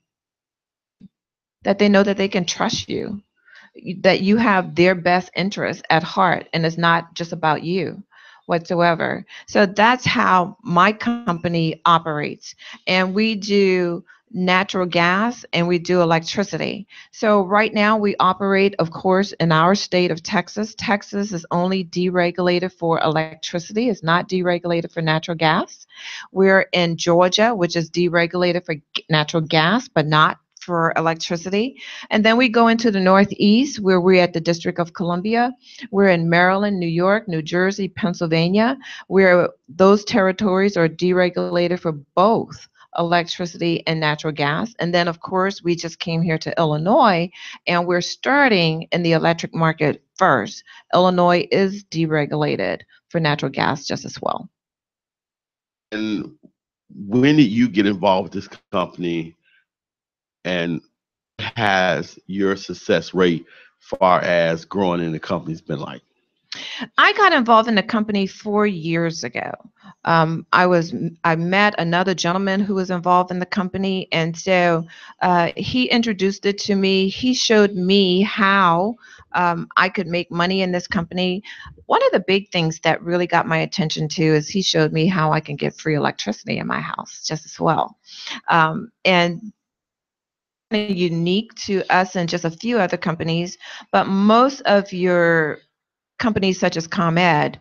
that they know that they can trust you, that you have their best interest at heart, and it's not just about you whatsoever. So that's how my company operates. And we do natural gas and we do electricity. So right now we operate, of course, in our state of Texas. Texas is only deregulated for electricity. It's not deregulated for natural gas. We're in Georgia, which is deregulated for natural gas, but not for electricity. And then we go into the Northeast, where we're at the District of Columbia. We're in Maryland, New York, New Jersey, Pennsylvania, where those territories are deregulated for both electricity and natural gas. And then, of course, we just came here to Illinois, and we're starting in the electric market first. Illinois is deregulated for natural gas just as well. And when did you get involved with this company, and has your success rate far as growing in the company's been like? I got involved in the company 4 years ago. I met another gentleman who was involved in the company, and so he introduced it to me. He showed me how I could make money in this company. One of the big things that really got my attention too is he showed me how I can get free electricity in my house just as well. And unique to us and just a few other companies, but most of your companies such as ComEd,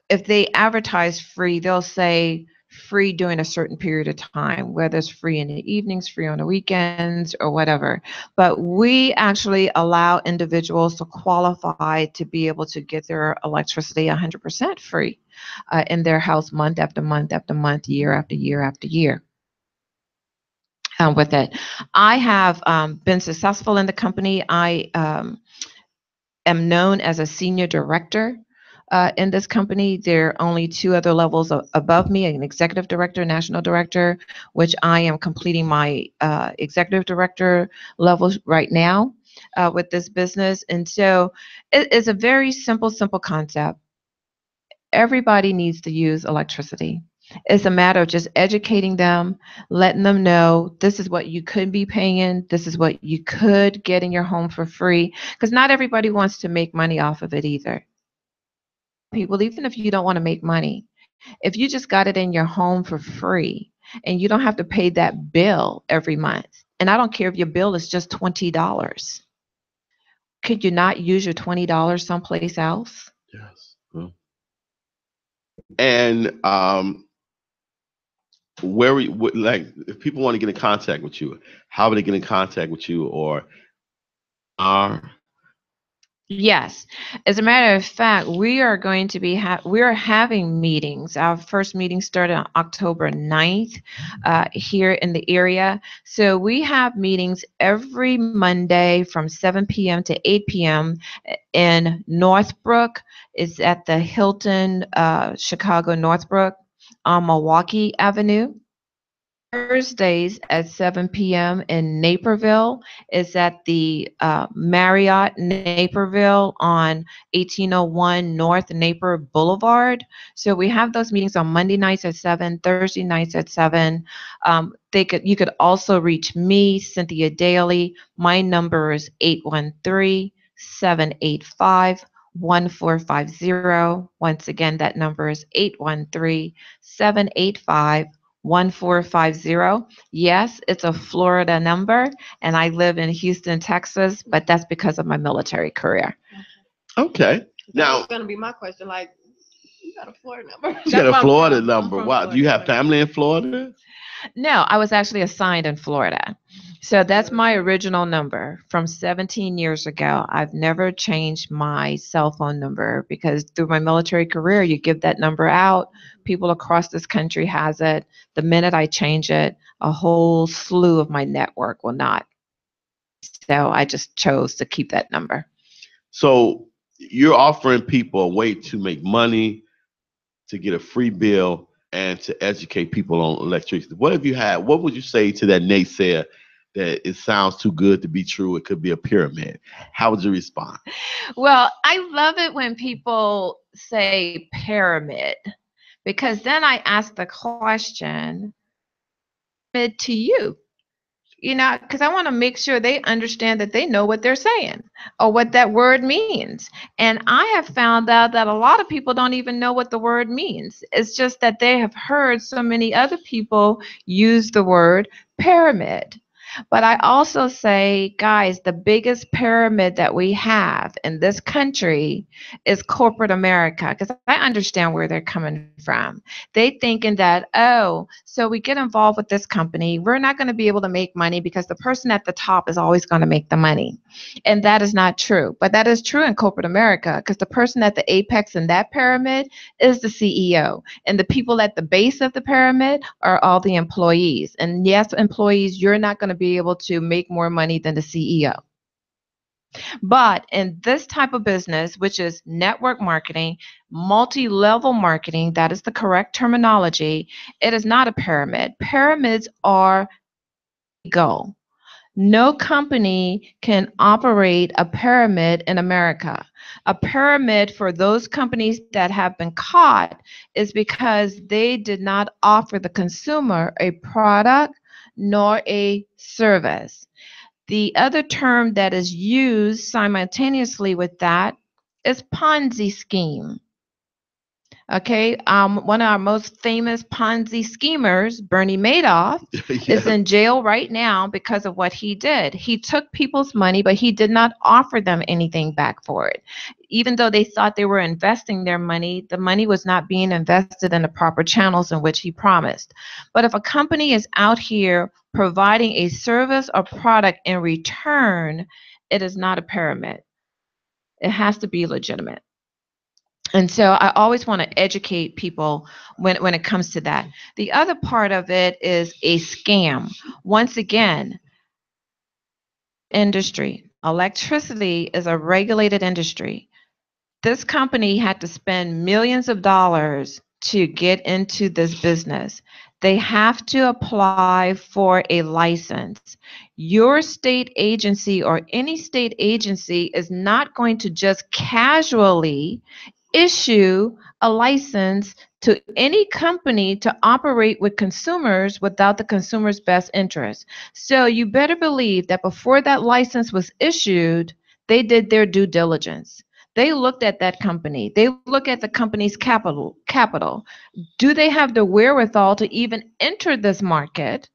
if they advertise free, they'll say free during a certain period of time, whether it's free in the evenings, free on the weekends, or whatever. But we actually allow individuals to qualify to be able to get their electricity 100% free in their house month after month after month, year after year after year. With it, I have been successful in the company. I am known as a senior director in this company. There are only 2 other levels above me, an executive director, national director, which I am completing my executive director level right now with this business. And so it's a very simple concept. Everybody needs to use electricity. It's a matter of just educating them, letting them know this is what you could be paying, this is what you could get in your home for free, because not everybody wants to make money off of it either. People, even if you don't want to make money, If you just got it in your home for free and you don't have to pay that bill every month, and I don't care if your bill is just $20, could you not use your $20 someplace else? Yes. And like, if people want to get in contact with you, how would they get in contact with you, or are? Yes. As a matter of fact, we are going to be we are having meetings. Our first meeting started on October 9th here in the area. So we have meetings every Monday from 7 p.m. to 8 p.m. in Northbrook. It's at the Hilton Chicago Northbrook on Milwaukee Avenue. Thursdays at 7 p.m. in Naperville is at the Marriott Naperville on 1801 North Naper Boulevard. So we have those meetings on Monday nights at 7, Thursday nights at 7. You could also reach me, Cynthia Daly. My number is 813-785-1450. Once again, that number is 813-785-1450. Yes, it's a Florida number, and I live in Houston, Texas, but that's because of my military career. Okay. Now, that's going to be my question. Like, you got a Florida number. You got a Florida number. Wow. Do you have family in Florida? No, I was actually assigned in Florida. So that's my original number from 17 years ago. I've never changed my cell phone number because through my military career, you give that number out. People across this country has it. The minute I change it, a whole slew of my network will not. So I just chose to keep that number. So you're offering people a way to make money, to get a free bill, and to educate people on electricity. What would you say to that naysayer that it sounds too good to be true, it could be a pyramid? How would you respond? Well, I love it when people say pyramid, because then I ask the question, pyramid to you? Because I want to make sure they understand that they know what they're saying or what that word means. And I have found out that a lot of people don't even know what the word means. It's just that they have heard so many other people use the word pyramid. But I also say, guys, the biggest pyramid that we have in this country is corporate America, because I understand where they're coming from. They thinking that, oh, so we get involved with this company, we're not going to be able to make money because the person at the top is always going to make the money. And that is not true. But that is true in corporate America, because the person at the apex in that pyramid is the CEO. And the people at the base of the pyramid are all the employees. And yes, employees, you're not going to be able to make more money than the CEO. But in this type of business, which is network marketing, multi-level marketing, that is the correct terminology, it is not a pyramid. Pyramids are a goal. No company can operate a pyramid in America. A pyramid, for those companies that have been caught, is because they did not offer the consumer a product nor a service. The other term that is used simultaneously with that is Ponzi scheme. Okay, one of our most famous Ponzi schemers, Bernie Madoff, is in jail right now because of what he did. He took people's money, but he did not offer them anything back for it. Even though they thought they were investing their money, the money was not being invested in the proper channels in which he promised. But if a company is out here providing a service or product in return, it is not a pyramid. It has to be legitimate. And so I always want to educate people when it comes to that. The other part of it is a scam. Once again, industry. Electricity is a regulated industry. This company had to spend millions of dollars to get into this business. They have to apply for a license. Your state agency or any state agency is not going to just casually issue a license to any company to operate with consumers without the consumer's best interest. So you better believe that before that license was issued, they did their due diligence. They looked at that company. They look at the company's capital. Do they have the wherewithal to even enter this market,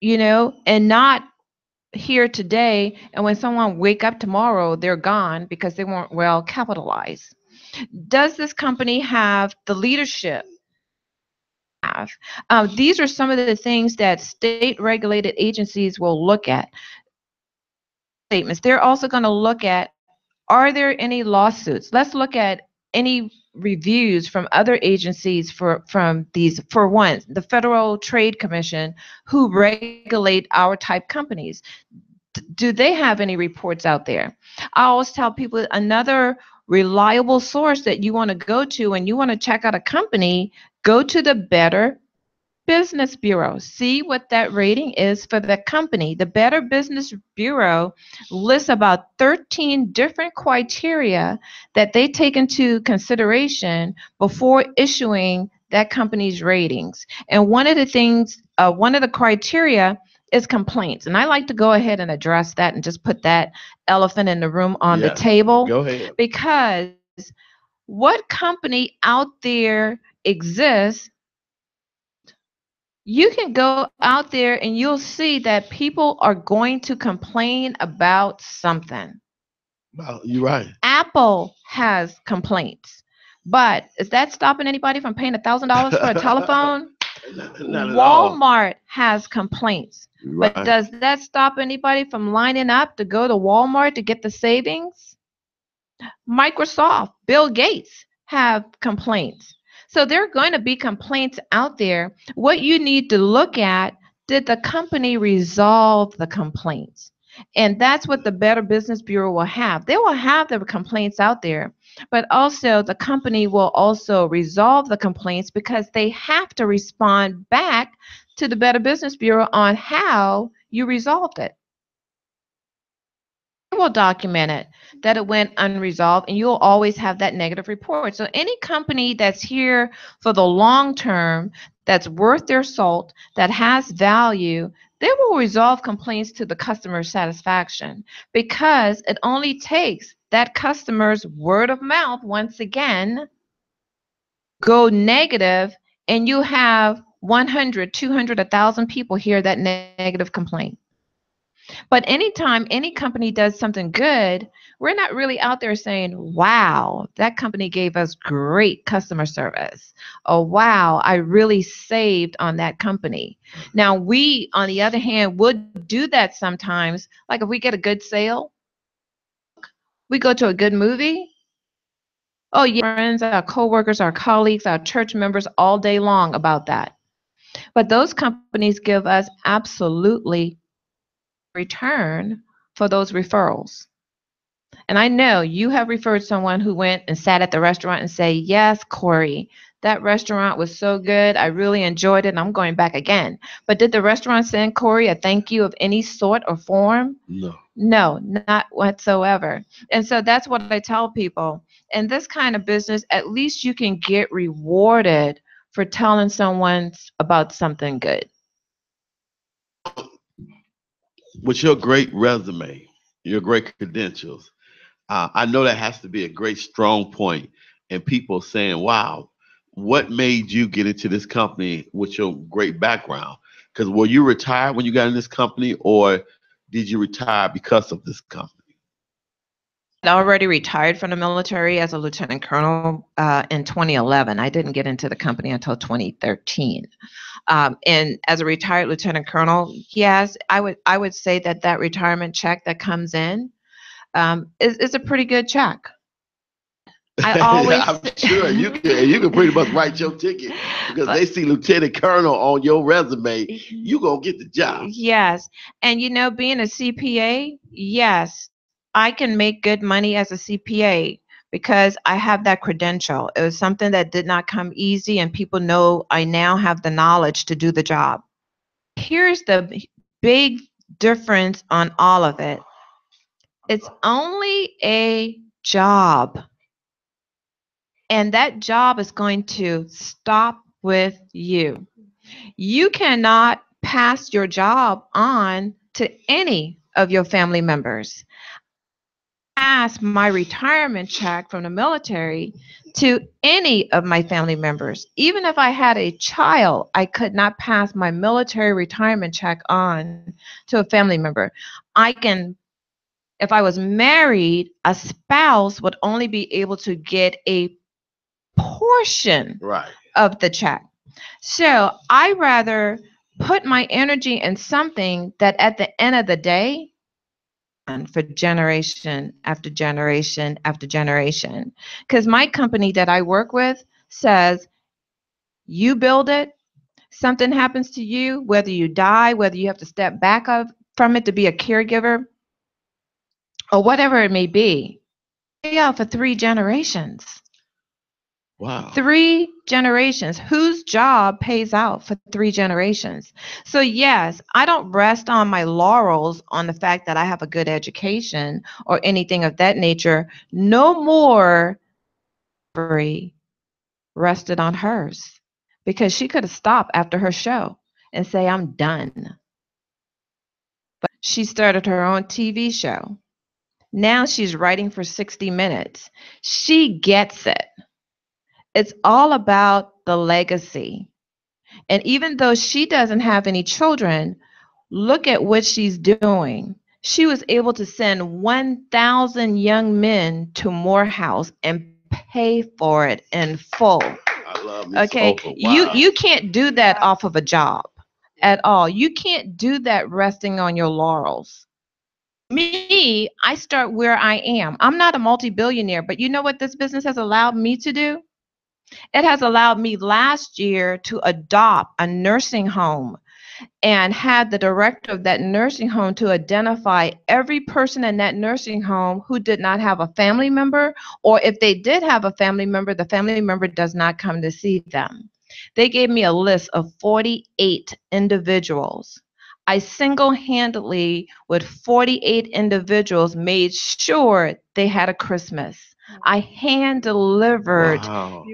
and not here today, and when someone wake up tomorrow, they're gone because they weren't well capitalized. Does this company have the leadership? These are some of the things that state regulated agencies will look at. Statements. They're also going to look at, are there any lawsuits? Let's look at any reviews from other agencies for one, the Federal Trade Commission, who regulate our type companies. Do they have any reports out there? I always tell people another reliable source that you want to go to when you want to check out a company, go to the Better Business Bureau. See what that rating is for the company. The Better Business Bureau lists about 13 different criteria that they take into consideration before issuing that company's ratings. And one of the criteria is complaints. And I like to go ahead and address that and just put that elephant in the room on the table. Go ahead. Because what company out there exists? You can go out there and you'll see that people are going to complain about something. Well, you're right. Apple has complaints, but is that stopping anybody from paying $1,000 for a telephone? Not at all. Walmart has complaints, Right. but does that stop anybody from lining up to go to Walmart to get the savings? Microsoft, Bill Gates have complaints. So there are going to be complaints out there. What you need to look at, did the company resolve the complaints? And that's what the Better Business Bureau will have. They will have the complaints out there, but also the company will also resolve the complaints because they have to respond back to the Better Business Bureau on how you resolved it. Will document it, that it went unresolved, and you'll always have that negative report. So any company that's here for the long term, that's worth their salt, that has value, they will resolve complaints to the customer satisfaction, because it only takes that customer's word of mouth, once again, go negative, and you have 100, 200, 1,000 people hear that negative complaint. But anytime any company does something good, we're not really out there saying, wow, that company gave us great customer service. Oh, wow, I really saved on that company. Now, we, on the other hand, would do that sometimes. Like if we get a good sale, we go to a good movie. Oh, yeah, friends, our coworkers, our colleagues, our church members all day long about that. But those companies give us absolutely return for those referrals. And I know you have referred someone who went and sat at the restaurant and say, yes, Corey, that restaurant was so good. I really enjoyed it, and I'm going back again. But did the restaurant send Corey a thank you of any sort or form? No. No, not whatsoever. And so that's what I tell people. In this kind of business, at least you can get rewarded for telling someone about something good. With your great resume, your great credentials, I know that has to be a great strong point in people saying, wow, what made you get into this company with your great background? Because were you retired when you got in this company, or did you retire because of this company? I already retired from the military as a lieutenant colonel in 2011. I didn't get into the company until 2013. And as a retired lieutenant colonel, yes, I would say that retirement check that comes in is a pretty good check. I always, I'm sure you can pretty much write your ticket, because they see lieutenant colonel on your resume, you gonna get the job. Yes, and being a CPA, yes, I can make good money as a CPA because I have that credential. It was something that did not come easy, and people know I now have the knowledge to do the job. Here's the big difference on all of it. It's only a job. And that job is going to stop with you. You cannot pass your job on to any of your family members. pass my retirement check from the military to any of my family members. Even if I had a child, I could not pass my military retirement check on to a family member. I can, if I was married, a spouse would only be able to get a portion Right. of the check. So I rather put my energy in something that at the end of the day, and for generation after generation after generation. Because my company that I work with says, you build it, something happens to you, whether you die, whether you have to step back from it to be a caregiver, or whatever it may be, pay out for 3 generations. Wow. 3 generations. Whose job pays out for 3 generations? So yes, I don't rest on my laurels on the fact that I have a good education or anything of that nature. No more rested on hers, because she could have stopped after her show and say, I'm done. But she started her own TV show. Now she's writing for 60 Minutes. She gets it. It's all about the legacy. And even though she doesn't have any children, look at what she's doing. She was able to send 1,000 young men to Morehouse and pay for it in full. I love me Okay, some Oprah. Wow. you can't do that off of a job at all. You can't do that resting on your laurels. Me, I start where I am. I'm not a multi-billionaire, but you know what this business has allowed me to do? It has allowed me last year to adopt a nursing home and had the director of that nursing home to identify every person in that nursing home who did not have a family member, or if they did have a family member, the family member does not come to see them. They gave me a list of 48 individuals. I single-handedly, with 48 individuals, made sure they had a Christmas. I hand delivered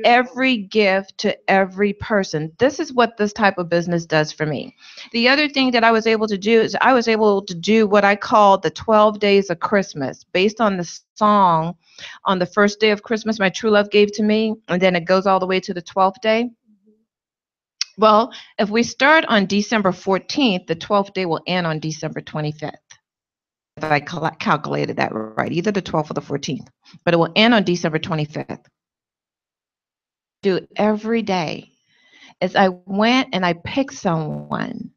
every gift to every person. This is what this type of business does for me. The other thing that I was able to do is I was able to do what I call the 12 days of Christmas, based on the song on the first day of Christmas my true love gave to me, and then it goes all the way to the 12th day. Well, if we start on December 14th, the 12th day will end on December 25th. If I calculated that right, either the 12th or the 14th, but it will end on December 25th. Do every day is I went and I picked someone,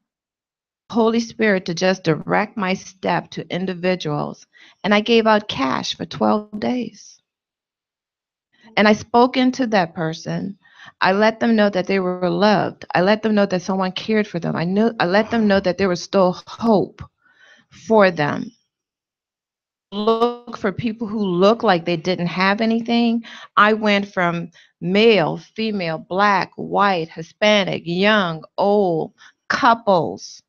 Holy Spirit, to just direct my step to individuals, and I gave out cash for 12 days. And I spoke into that person. I let them know that they were loved. I let them know that someone cared for them. I let them know that there was still hope for them. Look for people who look like they didn't have anything. I went from male, female, black, white, Hispanic, young, old, couples.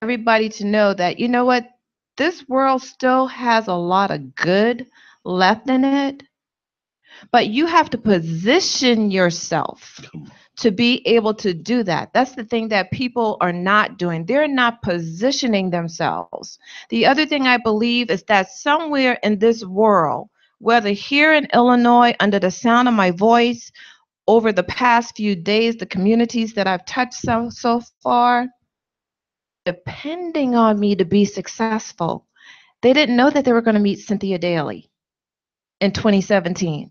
Everybody to know that, you know what, this world still has a lot of good left in it, but you have to position yourself to be able to do that. That's the thing that people are not doing. They're not positioning themselves. The other thing I believe is that somewhere in this world, whether here in Illinois, under the sound of my voice, over the past few days, the communities that I've touched so far, depending on me to be successful. They didn't know that they were going to meet Cynthia Daly in 2017,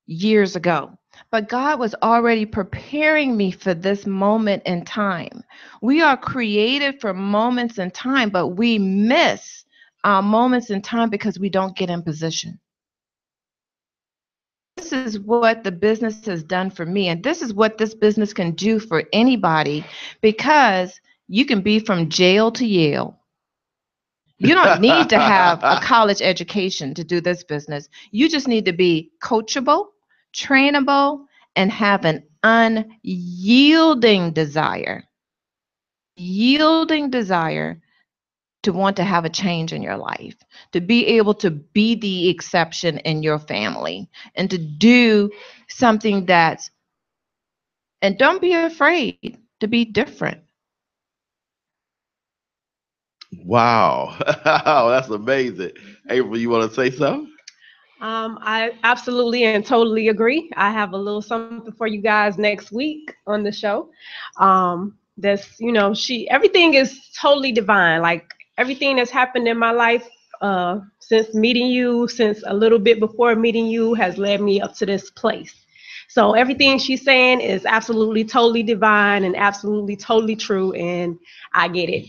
years ago. But God was already preparing me for this moment in time. We are created for moments in time, but we miss our moments in time because we don't get in position. This is what the business has done for me, and this is what this business can do for anybody, because you can be from jail to Yale. You don't need to have a college education to do this business. You just need to be coachable, trainable, and have an unyielding desire. Yielding desire to want to have a change in your life, to be able to be the exception in your family, and to do something that's, and don't be afraid to be different. Wow. That's amazing. April, you want to say something? I absolutely and totally agree. I have a little something for you guys next week on the show. That's everything is totally divine. Like everything that's happened in my life since meeting you, since a little bit before meeting you, has led me up to this place. So everything she's saying is absolutely totally divine and absolutely totally true, and I get it.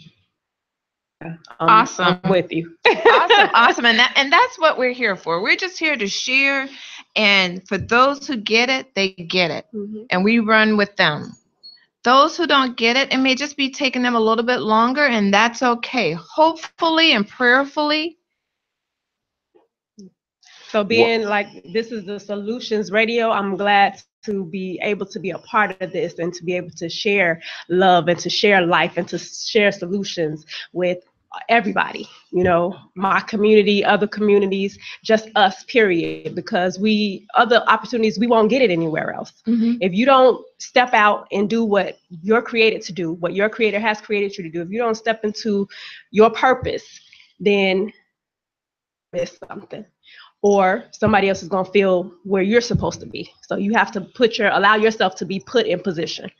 Awesome. I'm with you. Awesome. And that's what we're here for. We're just here to share. And for those who get it, they get it. Mhm. And we run with them. Those who don't get it, it may just be taking them a little bit longer, and that's okay. Hopefully and prayerfully. So being like this is the Solutions Radio, I'm glad to be able to be a part of this and to be able to share love and to share life and to share solutions with everybody, my community, other communities, just us, period, because we other opportunities, we won't get it anywhere else. Mm-hmm. If you don't step out and do what you're created to do, what your creator has created you to do, if you don't step into your purpose, then miss something, or somebody else is going to feel where you're supposed to be. So you have to allow yourself to be put in position.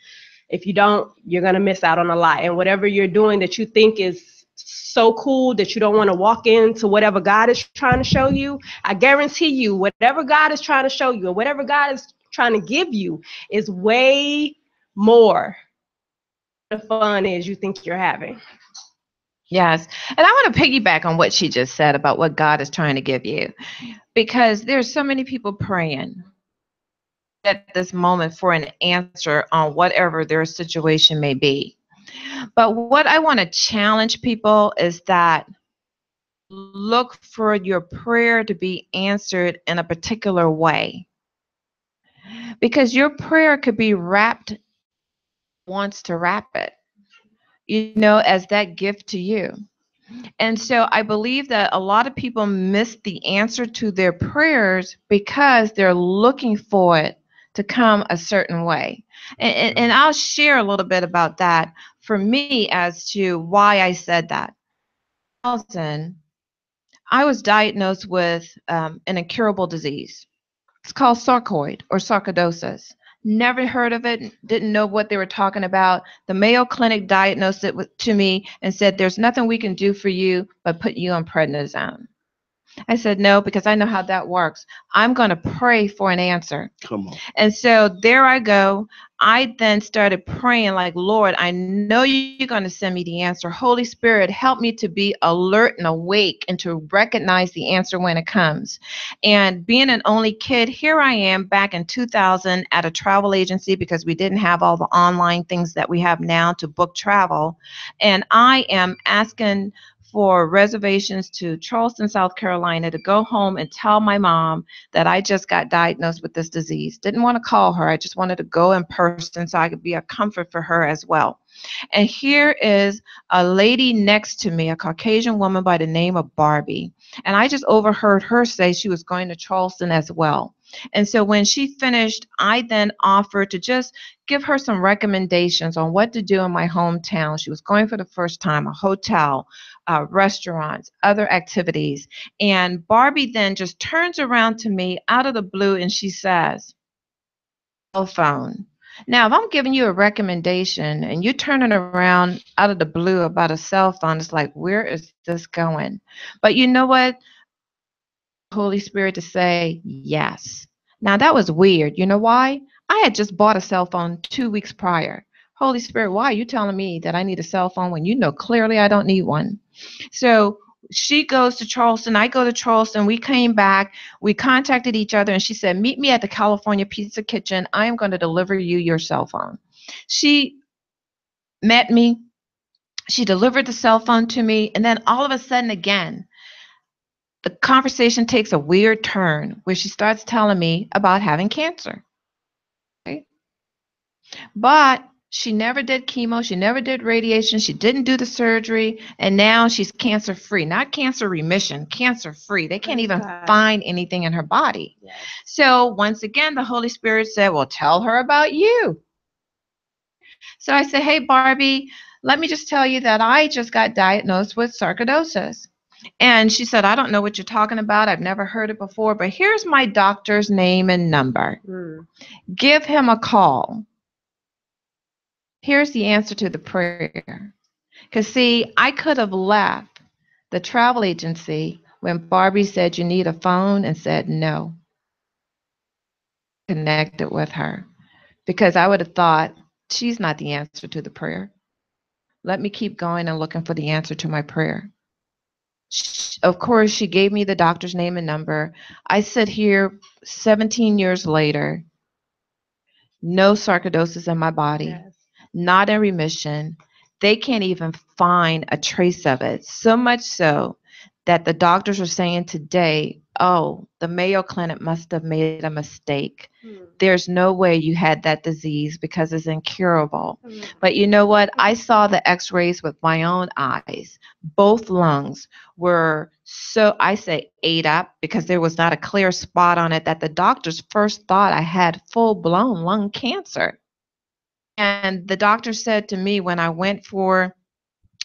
If you don't, you're going to miss out on a lot. And whatever you're doing that you think is so cool that you don't want to walk into whatever God is trying to show you, I guarantee you, whatever God is trying to show you or whatever God is trying to give you is way more the fun is you think you're having. Yes. And I want to piggyback on what she just said about what God is trying to give you, because there's so many people praying at this moment for an answer on whatever their situation may be. But what I want to challenge people is that look for your prayer to be answered in a particular way, because your prayer could be wrapped, wants to wrap it, as that gift to you. And so I believe that a lot of people miss the answer to their prayers because they're looking for it to come a certain way. And I'll share a little bit about that for me as to why I said that. I was diagnosed with an incurable disease. It's called sarcoid or sarcoidosis. Never heard of it, didn't know what they were talking about. The Mayo Clinic diagnosed it to me and said, there's nothing we can do for you but put you on prednisone. I said, no, because I know how that works. I'm going to pray for an answer. Come on. And so there I go. I then started praying like, Lord, I know you're going to send me the answer. Holy Spirit, help me to be alert and awake and to recognize the answer when it comes. And being an only kid, here I am back in 2000 at a travel agency, because we didn't have all the online things that we have now to book travel. And I am asking for reservations to Charleston, South Carolina, to go home and tell my mom that I just got diagnosed with this disease. Didn't want to call her. I just wanted to go in person so I could be a comfort for her as well. And here is a lady next to me, a Caucasian woman by the name of Barbie. And I just overheard her say she was going to Charleston as well. And so when she finished, I then offered to just give her some recommendations on what to do in my hometown. She was going for the first time, a hotel, restaurants, other activities. And Barbie then just turns around to me out of the blue and she says, cell phone. Now, if I'm giving you a recommendation and you're turning around out of the blue about a cell phone, it's like, where is this going? But you know what? Holy Spirit to say yes. Now, that was weird. You know why? I had just bought a cell phone 2 weeks prior. Holy Spirit, why are you telling me that I need a cell phone when you know clearly I don't need one? So she goes to Charleston. I go to Charleston. We came back. We contacted each other, and she said, meet me at the California Pizza Kitchen. I am going to deliver you your cell phone. She met me. She delivered the cell phone to me. And then all of a sudden again, the conversation takes a weird turn where she starts telling me about having cancer. Okay? But she never did chemo. She never did radiation. She didn't do the surgery. And now she's cancer free, not cancer remission, cancer free. They can't even find anything in her body. Yes. So once again, the Holy Spirit said, well, tell her about you. So I said, hey, Barbie, let me just tell you that I just got diagnosed with sarcoidosis. And she said, I don't know what you're talking about. I've never heard it before, but here's my doctor's name and number. Give him a call. Here's the answer to the prayer. Because, see, I could have left the travel agency when Barbie said you need a phone and said no. Connected with her because I would have thought she's not the answer to the prayer. Let me keep going and looking for the answer to my prayer. Of course, she gave me the doctor's name and number. I sit here 17 years later, no sarcoidosis in my body, not in remission. They can't even find a trace of it. So much so that the doctors are saying today, oh, the Mayo Clinic must have made a mistake. There's no way you had that disease because it's incurable. But you know what? I saw the x-rays with my own eyes. Both lungs were so, I say ate up because there was not a clear spot on it that the doctors first thought I had full-blown lung cancer. And the doctor said to me when I went for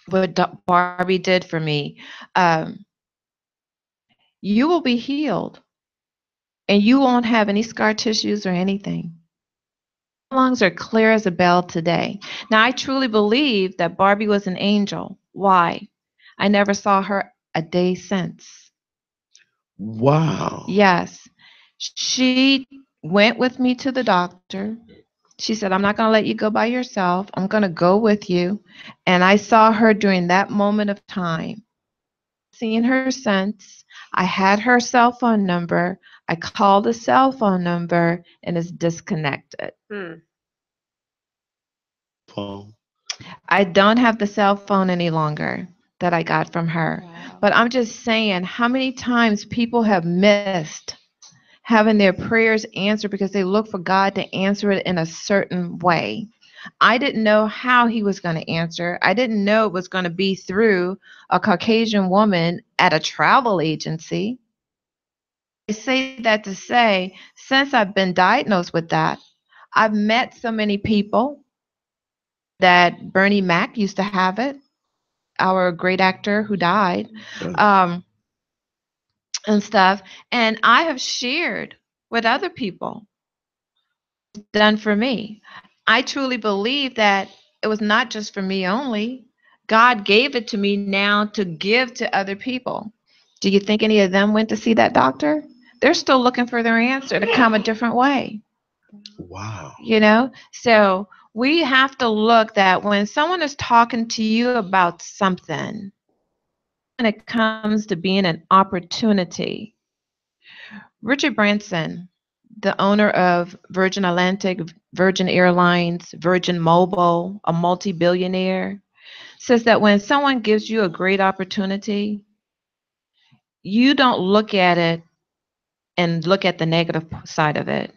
what Barbie did for me, you will be healed and you won't have any scar tissues or anything. My lungs are clear as a bell today. Now, I truly believe that Barbie was an angel. Why? I never saw her a day since. Wow. Yes. She went with me to the doctor. She said, I'm not going to let you go by yourself. I'm going to go with you. And I saw her during that moment of time. Seen her since. I had her cell phone number. I called the cell phone number and it's disconnected. Phone. I don't have the cell phone any longer that I got from her. Wow. But I'm just saying how many times people have missed having their prayers answered because they look for God to answer it in a certain way. I didn't know how he was going to answer. I didn't know it was going to be through a Caucasian woman at a travel agency. I say that to say, since I've been diagnosed with that, I've met so many people that Bernie Mac used to have it, our great actor who died, and stuff. And I have shared with other people done for me. I truly believe that it was not just for me only. God gave it to me now to give to other people. Do you think any of them went to see that doctor? They're still looking for their answer to come a different way. Wow. You know, so we have to look that when someone is talking to you about something, when it comes to being an opportunity, Richard Branson, the owner of Virgin Atlantic, Virgin Airlines, Virgin Mobile, a multi-billionaire, says that when someone gives you a great opportunity, you don't look at it and look at the negative side of it.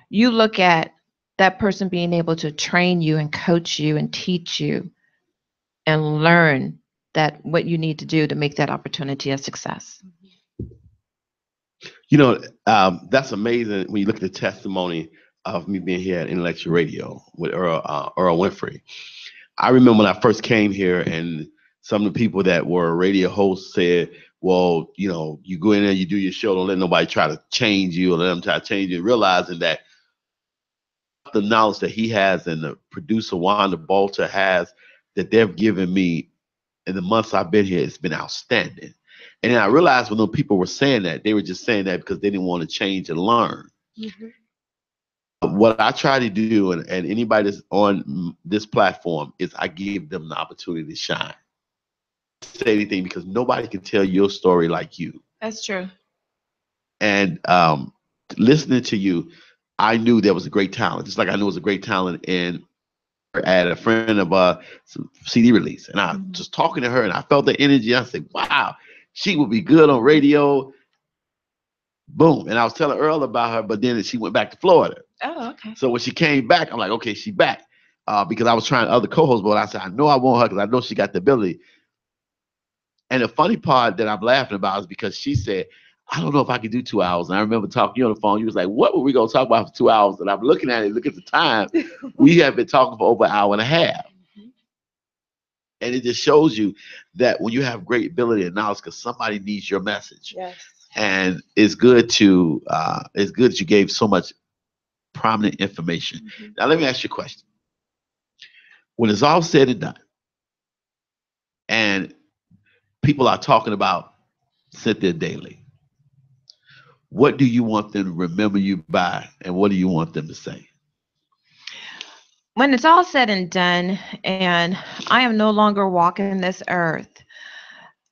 You look at that person being able to train you and coach you and teach you and learn that what you need to do to make that opportunity a success. You know, that's amazing when you look at the testimony of me being here at Intellectual Radio with Earl Winfrey. I remember when I first came here and some of the people that were radio hosts said, well, you know, you go in there, you do your show, don't let nobody try to change you or let them try to change you, realizing that the knowledge that he has and the producer Wanda Bolter has that they've given me in the months I've been here, it's been outstanding. And then I realized when those people were saying that, they were just saying that because they didn't want to change and learn. What I try to do, and anybody that's on this platform, is I give them the opportunity to shine. Say anything because nobody can tell your story like you. That's true. And listening to you, I knew there was a great talent, just like I knew it was a great talent in at a friend of some CD release. And I was just talking to her and I felt the energy. I said, wow, she would be good on radio. Boom. And I was telling Earl about her, but then she went back to Florida. Oh, okay. So when she came back, I'm like, okay, she's back. Because I was trying other co-hosts, but I said, I know I want her because I know she got the ability. And the funny part that I'm laughing about is because she said, I don't know if I could do 2 hours. And I remember talking to you on the phone. You was like, what were we going to talk about for 2 hours? And I'm looking at it, look at the time. We have been talking for over an hour and a half. And it just shows you that when you have great ability and knowledge, because somebody needs your message. Yes. And it's good that you gave so much prominent information. Mm-hmm. Now let me ask you a question. When it's all said and done, and people are talking about Cynthia Daly, what do you want them to remember you by, and what do you want them to say? When it's all said and done, and I am no longer walking this earth,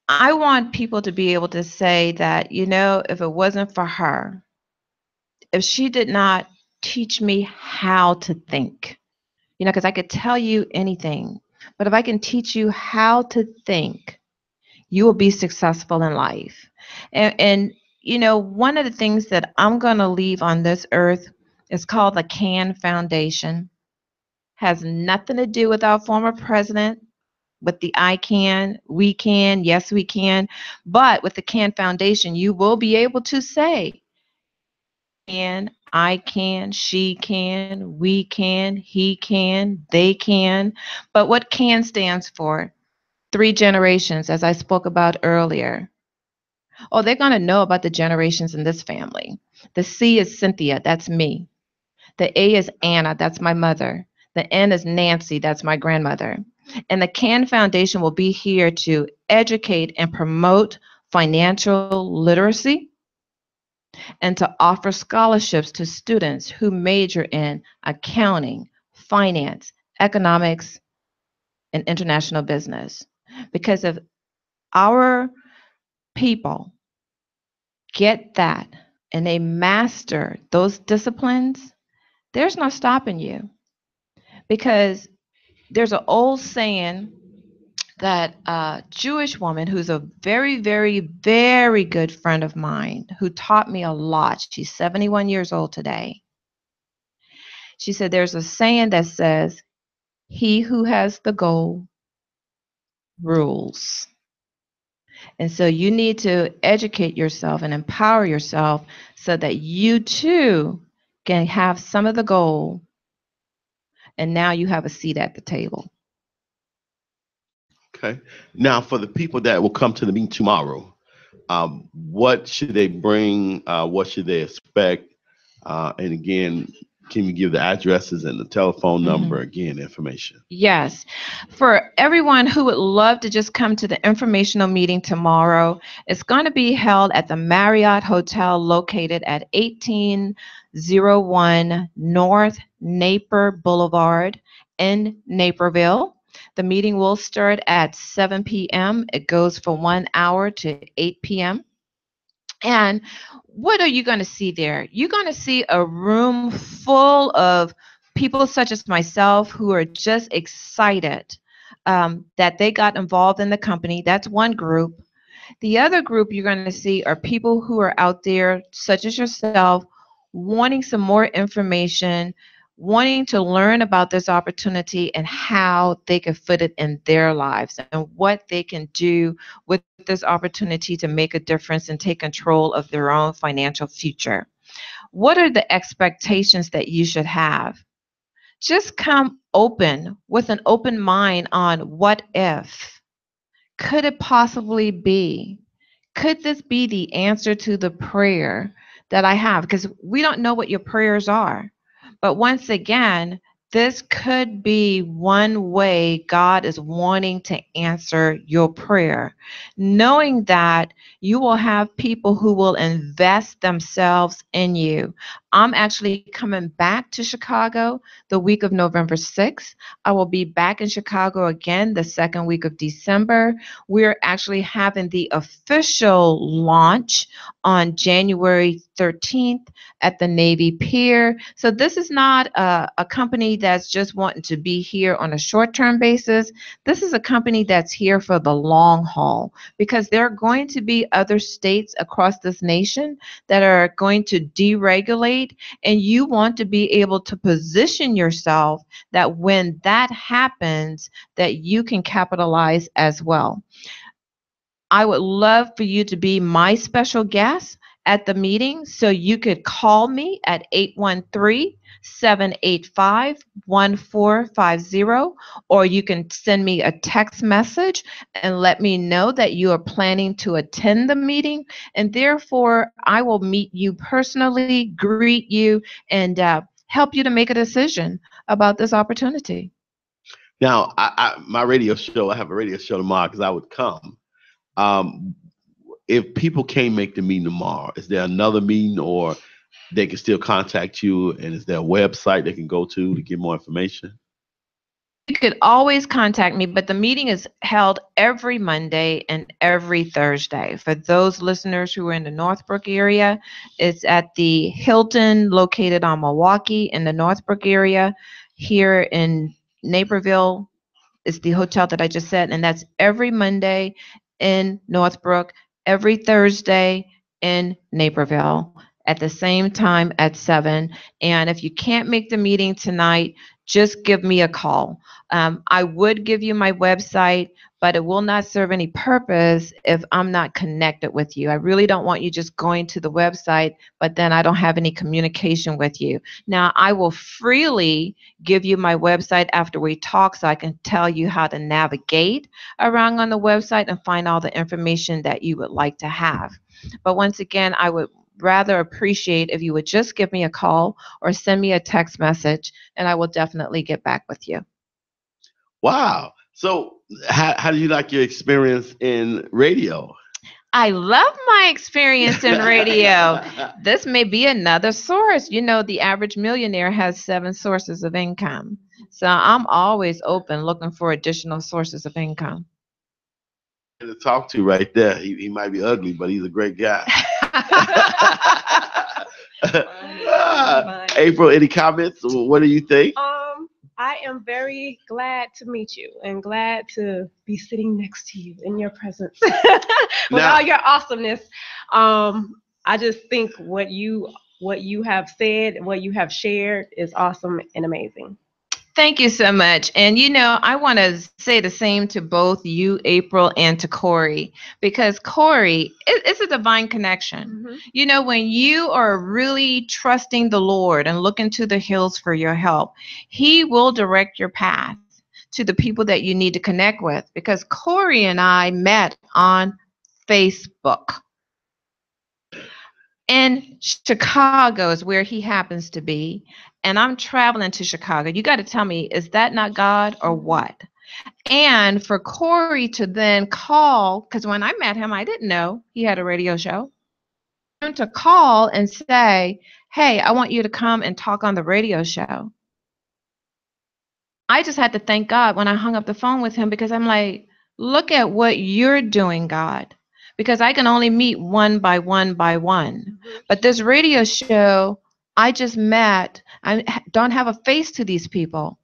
I want people to be able to say that, if it wasn't for her, if she did not teach me how to think, because I could tell you anything, but if I can teach you how to think, you will be successful in life. And one of the things that I'm going to leave on this earth is called the CAN Foundation. Has nothing to do with our former president, with the I can, we can, yes, we can. But with the CAN Foundation, you will be able to say, and I can, she can, we can, he can, they can. But what CAN stands for? 3 generations, as I spoke about earlier. Oh, they're going to know about the generations in this family. The C is Cynthia, that's me. The A is Anna, that's my mother. The N is Nancy, that's my grandmother. And the CAN Foundation will be here to educate and promote financial literacy and to offer scholarships to students who major in accounting, finance, economics, and international business. Because if our people get that and they master those disciplines, there's no stopping you. Because there's an old saying that a Jewish woman who's a very, very, very good friend of mine who taught me a lot, she's 71 years old today. She said there's a saying that says, he who has the goal rules. And so you need to educate yourself and empower yourself so that you too can have some of the goal, and now you have a seat at the table. Okay. Now, for the people that will come to the meeting tomorrow, what should they bring? What should they expect? And again, can you give the addresses and the telephone number again, information? Yes. For everyone who would love to just come to the informational meeting tomorrow, it's going to be held at the Marriott Hotel located at 1801 North Napier Boulevard in Naperville. The meeting will start at 7 p.m. It goes from 1 hour to 8 p.m. And what are you going to see there? You're going to see a room full of people such as myself who are just excited that they got involved in the company. That's one group. The other group you're going to see are people who are out there, such as yourself, wanting some more information, wanting to learn about this opportunity and how they can fit it in their lives and what they can do with this opportunity to make a difference and take control of their own financial future. What are the expectations that you should have? Just come open with an open mind on what if. Could it possibly be? Could this be the answer to the prayer that I have? Because we don't know what your prayers are. But once again, this could be one way God is wanting to answer your prayer. Knowing that you will have people who will invest themselves in you. I'm actually coming back to Chicago the week of November 6th. I will be back in Chicago again the second week of December. We're actually having the official launch on January 13th at the Navy Pier. So this is not a company that's just wanting to be here on a short-term basis. This is a company that's here for the long haul, because there are going to be other states across this nation that are going to deregulate, and you want to be able to position yourself that when that happens, that you can capitalize as well. I would love for you to be my special guest at the meeting. So you could call me at 813-785-1450, or you can send me a text message and let me know that you are planning to attend the meeting. And therefore, I will meet you personally, greet you, and help you to make a decision about this opportunity. Now, my radio show, I have a radio show tomorrow because I would come. Um, if people can't make the meeting tomorrow, is there another meeting, or they can still contact you? And is there a website they can go to get more information? You could always contact me, but the meeting is held every Monday and every Thursday. For those listeners who are in the Northbrook area, it's at the Hilton located on Milwaukee in the Northbrook area. Here in Naperville is the hotel that I just said, and that's every Monday in Northbrook, every Thursday in Naperville at the same time at 7. And if you can't make the meeting tonight, just give me a call. I would give you my website, but it will not serve any purpose if I'm not connected with you. I really don't want you just going to the website, but then I don't have any communication with you. Now, I will freely give you my website after we talk so I can tell you how to navigate around on the website and find all the information that you would like to have. But once again, I would rather appreciate if you would just give me a call or send me a text message, and I will definitely get back with you. Wow. So how do you like your experience in radio? I love my experience in radio. This may be another source. You know, the average millionaire has 7 sources of income. So I'm always open looking for additional sources of income. To talk to right there. He might be ugly, but he's a great guy. April, any comments? What do you think? I am very glad to meet you and glad to be sitting next to you in your presence with all your awesomeness. I just think what you have said, what you have shared is awesome and amazing. Thank you so much. And, you know, I want to say the same to both you, April, and to Corey, because Corey, it's a divine connection. Mm-hmm. You know, when you are really trusting the Lord and looking to the hills for your help, He will direct your path to the people that you need to connect with, because Corey and I met on Facebook. In Chicago is where he happens to be, and I'm traveling to Chicago. You got to tell me, is that not God or what? And for Corey to then call, because when I met him, I didn't know he had a radio show. To call and say, hey, I want you to come and talk on the radio show. I just had to thank God when I hung up the phone with him, because I'm like, look at what you're doing, God. Because I can only meet one by one by one. But this radio show, I just met, I don't have a face to these people.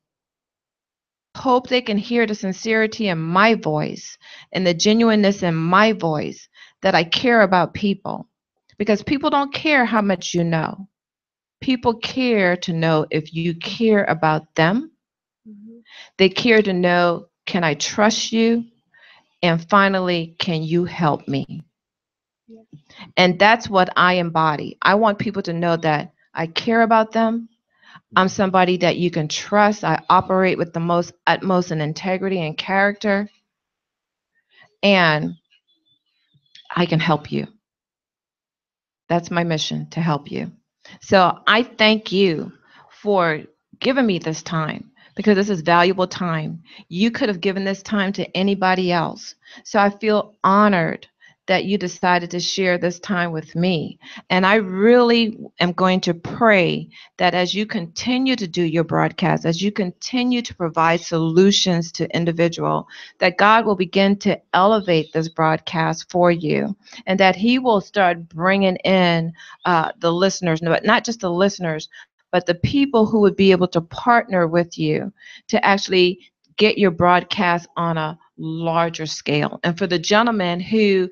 Hope they can hear the sincerity in my voice and the genuineness in my voice, that I care about people. Because people don't care how much you know. People care to know if you care about them. Mm-hmm. They care to know, can I trust you? And finally, can you help me? Yeah. And that's what I embody. I want people to know that I care about them. I'm somebody that you can trust. I operate with the utmost in integrity and character. And I can help you. That's my mission, to help you. So I thank you for giving me this time, because this is valuable time. You could have given this time to anybody else. So I feel honored that you decided to share this time with me. And I really am going to pray that as you continue to do your broadcast, as you continue to provide solutions to individuals, that God will begin to elevate this broadcast for you, and that He will start bringing in the listeners, but not just the listeners, but the people who would be able to partner with you to actually get your broadcast on a larger scale. And for the gentleman who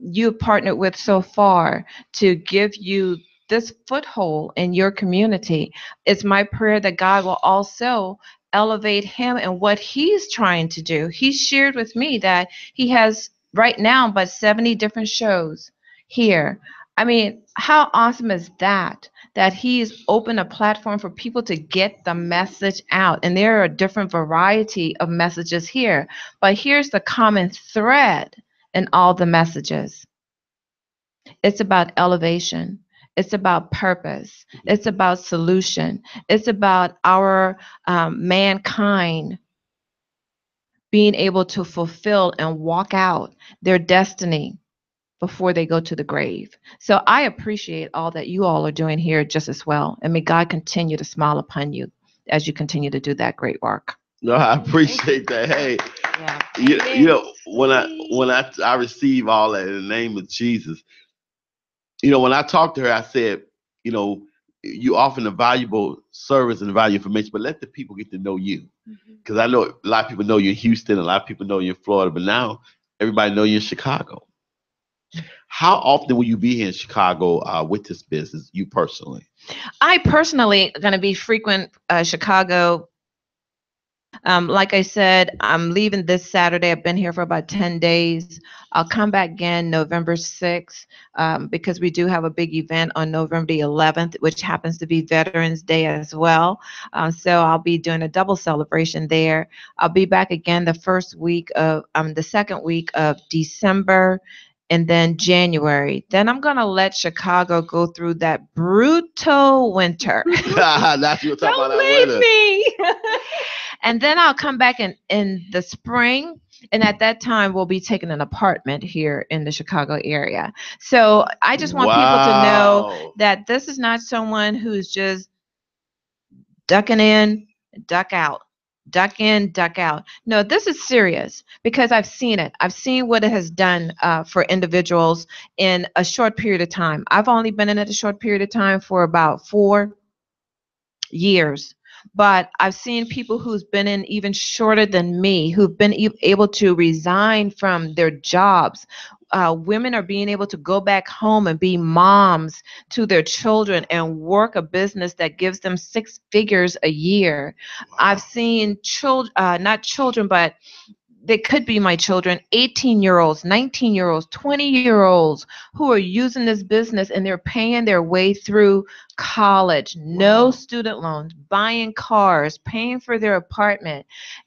you've partnered with so far to give you this foothold in your community, it's my prayer that God will also elevate him and what he's trying to do. He shared with me that he has right now but 70 different shows here. I mean, how awesome is that? That he's opened a platform for people to get the message out. And there are a different variety of messages here. But here's the common thread in all the messages. It's about elevation. It's about purpose. It's about solution. It's about our mankind being able to fulfill and walk out their destiny before they go to the grave. So I appreciate all that you all are doing here just as well. And may God continue to smile upon you as you continue to do that great work. No, I appreciate that. Hey, Yeah. you know, when I receive all that in the name of Jesus, when I talked to her, I said, you know, you offering a valuable service and valuable information, but let the people get to know you. Because I know a lot of people know you in Houston, a lot of people know you in Florida, but now everybody know you in Chicago. How often will you be here in Chicago with this business, you personally? I personally going to be frequent Chicago. Like I said, I'm leaving this Saturday. I've been here for about 10 days. I'll come back again November 6th because we do have a big event on November the 11th, which happens to be Veterans Day as well. So I'll be doing a double celebration there. I'll be back again the second week of December and then January. Then I'm going to let Chicago go through that brutal winter. That's what you're talking about. Don't leave me. And then I'll come back in the spring. And at that time, we'll be taking an apartment here in the Chicago area. So I just want people to know that this is not someone who's just ducking in, duck out. Duck in, duck out. No, this is serious because I've seen it. I've seen what it has done for individuals in a short period of time. I've only been in it a short period of time for about 4 years. But I've seen people who's been in even shorter than me, who've been able to resign from their jobs. Women are being able to go back home and be moms to their children and work a business that gives them 6 figures a year. Wow. I've seen not children, but they could be my children, 18-year-olds, 19-year-olds, 20-year-olds who are using this business and they're paying their way through college, no student loans, buying cars, paying for their apartment.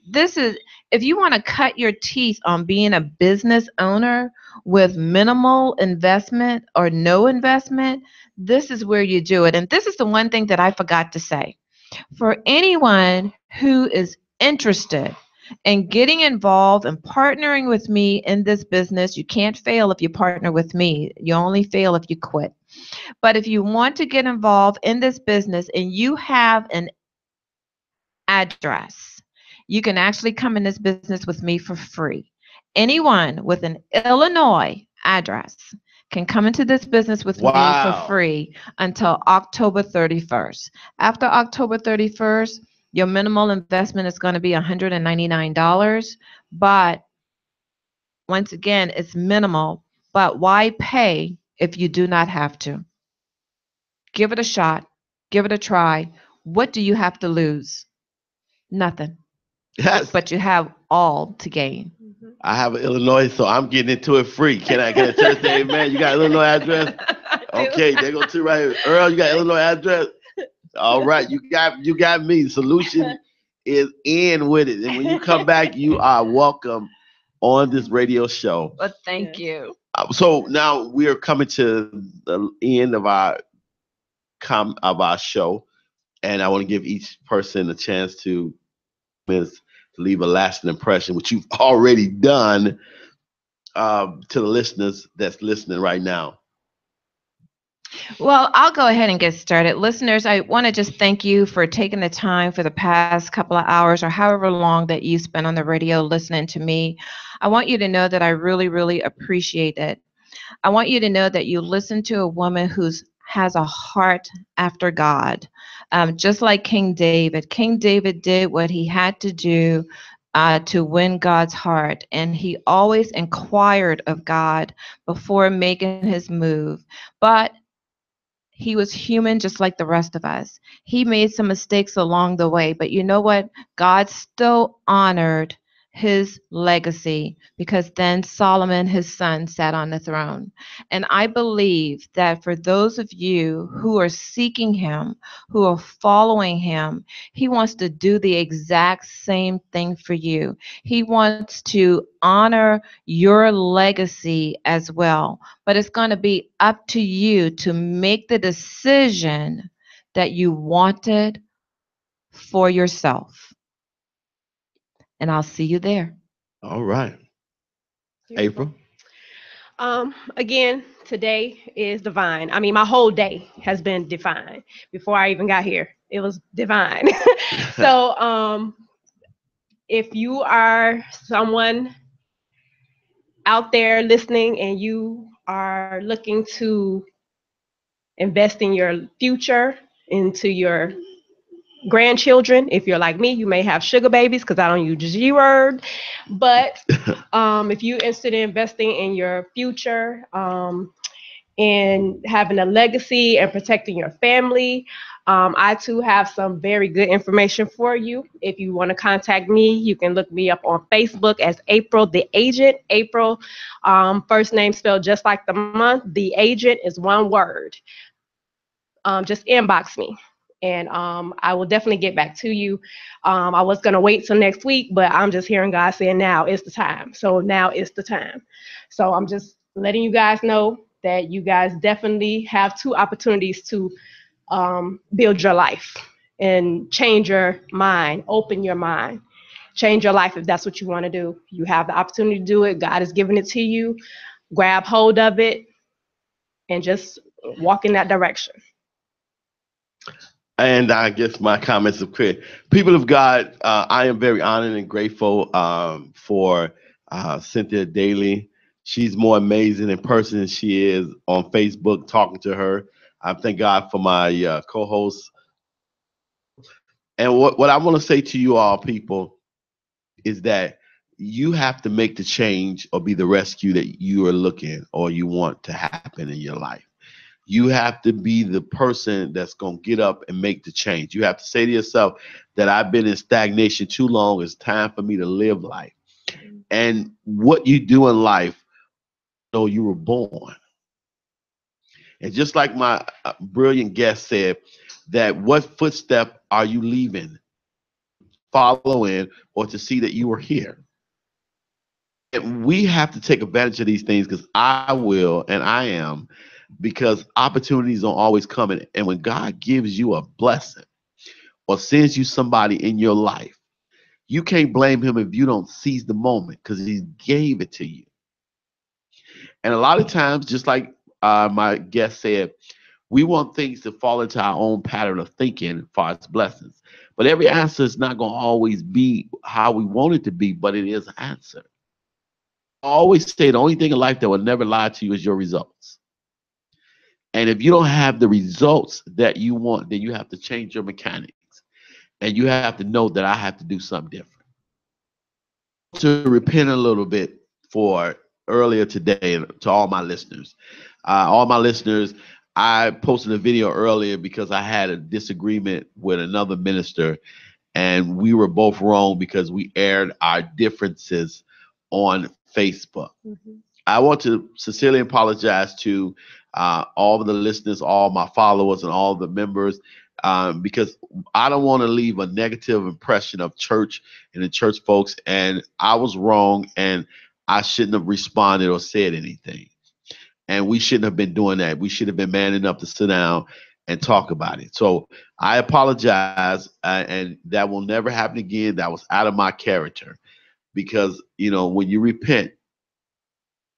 This is, if you want to cut your teeth on being a business owner with minimal investment or no investment, this is where you do it. And this is the one thing that I forgot to say. For anyone who is interested and getting involved and partnering with me in this business, you can't fail if you partner with me. You only fail if you quit. But if you want to get involved in this business and you have an address, you can actually come in this business with me for free. Anyone with an Illinois address can come into this business with me for free until October 31st. After October 31st, your minimal investment is going to be $199, but once again, it's minimal. But why pay if you do not have to? Give it a shot. Give it a try. What do you have to lose? Nothing. Yes. But you have all to gain. I have an Illinois, so I'm getting into it free. Can I get a church name, man? You got an Illinois address? Okay, there go two right here. Earl, you got Illinois address? All right, you got me. Solution is in with it. And when you come back, you are welcome on this radio show. Well, thank you. So now we are coming to the end of our show, and I want to give each person a chance to leave a lasting impression, which you've already done, to the listeners that's listening right now. Well, I'll go ahead and get started. Listeners, I want to just thank you for taking the time for the past couple of hours or however long that you spent on the radio listening to me. I want you to know that I really, really appreciate it. I want you to know that you listen to a woman who has a heart after God. Just like King David. King David did what he had to do to win God's heart. And he always inquired of God before making his move. But he was human just like the rest of us. He made some mistakes along the way. But you know what? God still honored his legacy, because then Solomon, his son, sat on the throne. And I believe that for those of you who are seeking him, who are following him, he wants to do the exact same thing for you. He wants to honor your legacy as well. But it's going to be up to you to make the decision that you wanted for yourself. And I'll see you there. All right. Beautiful. April. Again, today is divine. I mean, my whole day has been divine. Before I even got here, it was divine. So, if you are someone out there listening and you are looking to invest in your future, into your grandchildren, if you're like me, you may have sugar babies because I don't use the G word. But if you're interested in investing in your future, and having a legacy and protecting your family, I too have some very good information for you. If you want to contact me, you can look me up on Facebook as April the Agent. April, first name spelled just like the month. The Agent is one word. Just inbox me, and I will definitely get back to you. I was going to wait till next week, but I'm just hearing God saying now is the time. So now is the time. So I'm just letting you guys know that you guys definitely have two opportunities to build your life and change your mind, open your mind, change your life if that's what you want to do. You have the opportunity to do it. God has given it to you. Grab hold of it and just walk in that direction. And I guess my comments are clear. People of God, I am very honored and grateful for Cynthia Daly. She's more amazing in person than she is on Facebook, talking to her. I thank God for my co-host. And what I want to say to you all, people, is that you have to make the change or be the rescue that you are looking or you want to happen in your life. You have to be the person that's going to get up and make the change. You have to say to yourself that I've been in stagnation too long. It's time for me to live life. And what you do in life, so you were born. And just like my brilliant guest said, that what footstep are you leaving, following, or to see that you are here? And we have to take advantage of these things, because I will and I am, because opportunities don't always come in. And when God gives you a blessing or sends you somebody in your life, you can't blame him if you don't seize the moment, because he gave it to you. And a lot of times, just like my guest said, we want things to fall into our own pattern of thinking as far as blessings. But every answer is not going to always be how we want it to be, but it is an answer. I always say the only thing in life that will never lie to you is your results. And if you don't have the results that you want, then you have to change your mechanics. And you have to know that I have to do something different. To repent a little bit for earlier today, and to all my listeners. I posted a video earlier because I had a disagreement with another minister, and we were both wrong because we aired our differences on Facebook. Mm-hmm. I want to sincerely apologize to all of the listeners, all my followers, and all the members, because I don't want to leave a negative impression of church and the church folks. And I was wrong, and I shouldn't have responded or said anything. And we shouldn't have been doing that. We should have been man enough to sit down and talk about it. So I apologize, and that will never happen again. That was out of my character, because, when you repent, you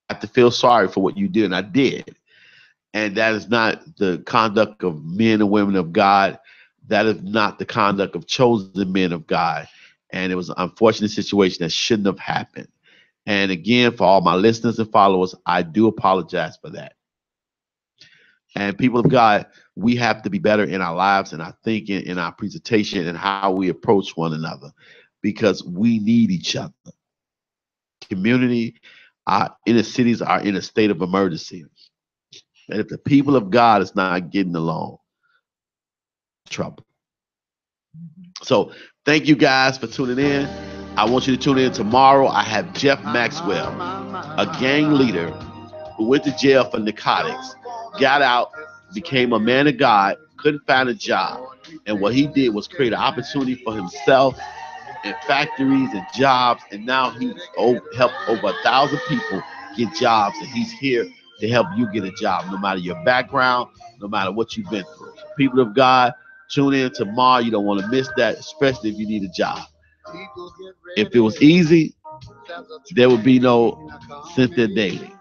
have to feel sorry for what you did, and I did. And that is not the conduct of men and women of God. That is not the conduct of chosen men of God. And it was an unfortunate situation that shouldn't have happened. And again, for all my listeners and followers, I do apologize for that. And people of God, we have to be better in our lives and our thinking, in our presentation, and how we approach one another, because we need each other. Community, our inner cities are in a state of emergency. And if the people of God is not getting along, trouble. So thank you guys for tuning in. I want you to tune in tomorrow. I have Jeff Maxwell, a gang leader who went to jail for narcotics, got out, became a man of God, couldn't find a job. And what he did was create an opportunity for himself in factories and jobs. And now he's helped over 1,000 people get jobs. And he's here to help you get a job, no matter your background, no matter what you've been through. So people of God, tune in tomorrow. You don't want to miss that, especially if you need a job. If it was easy, there would be no Cynthia Daly.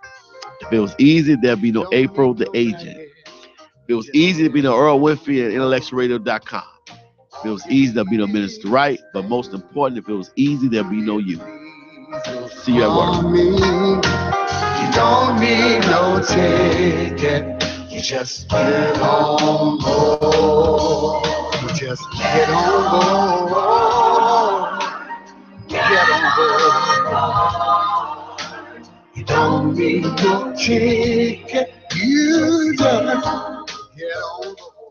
If it was easy, there'd be no April the Agent. If it was easy, there'd be no Earl Winfrey at IntellectualRadio.com. If it was easy, there'd be no Minister Wright. But most important, if it was easy, there'd be no you. See you at work. You don't need no ticket. You just get on board. You just get on board. Get on board. You don't need no ticket. You just get on board.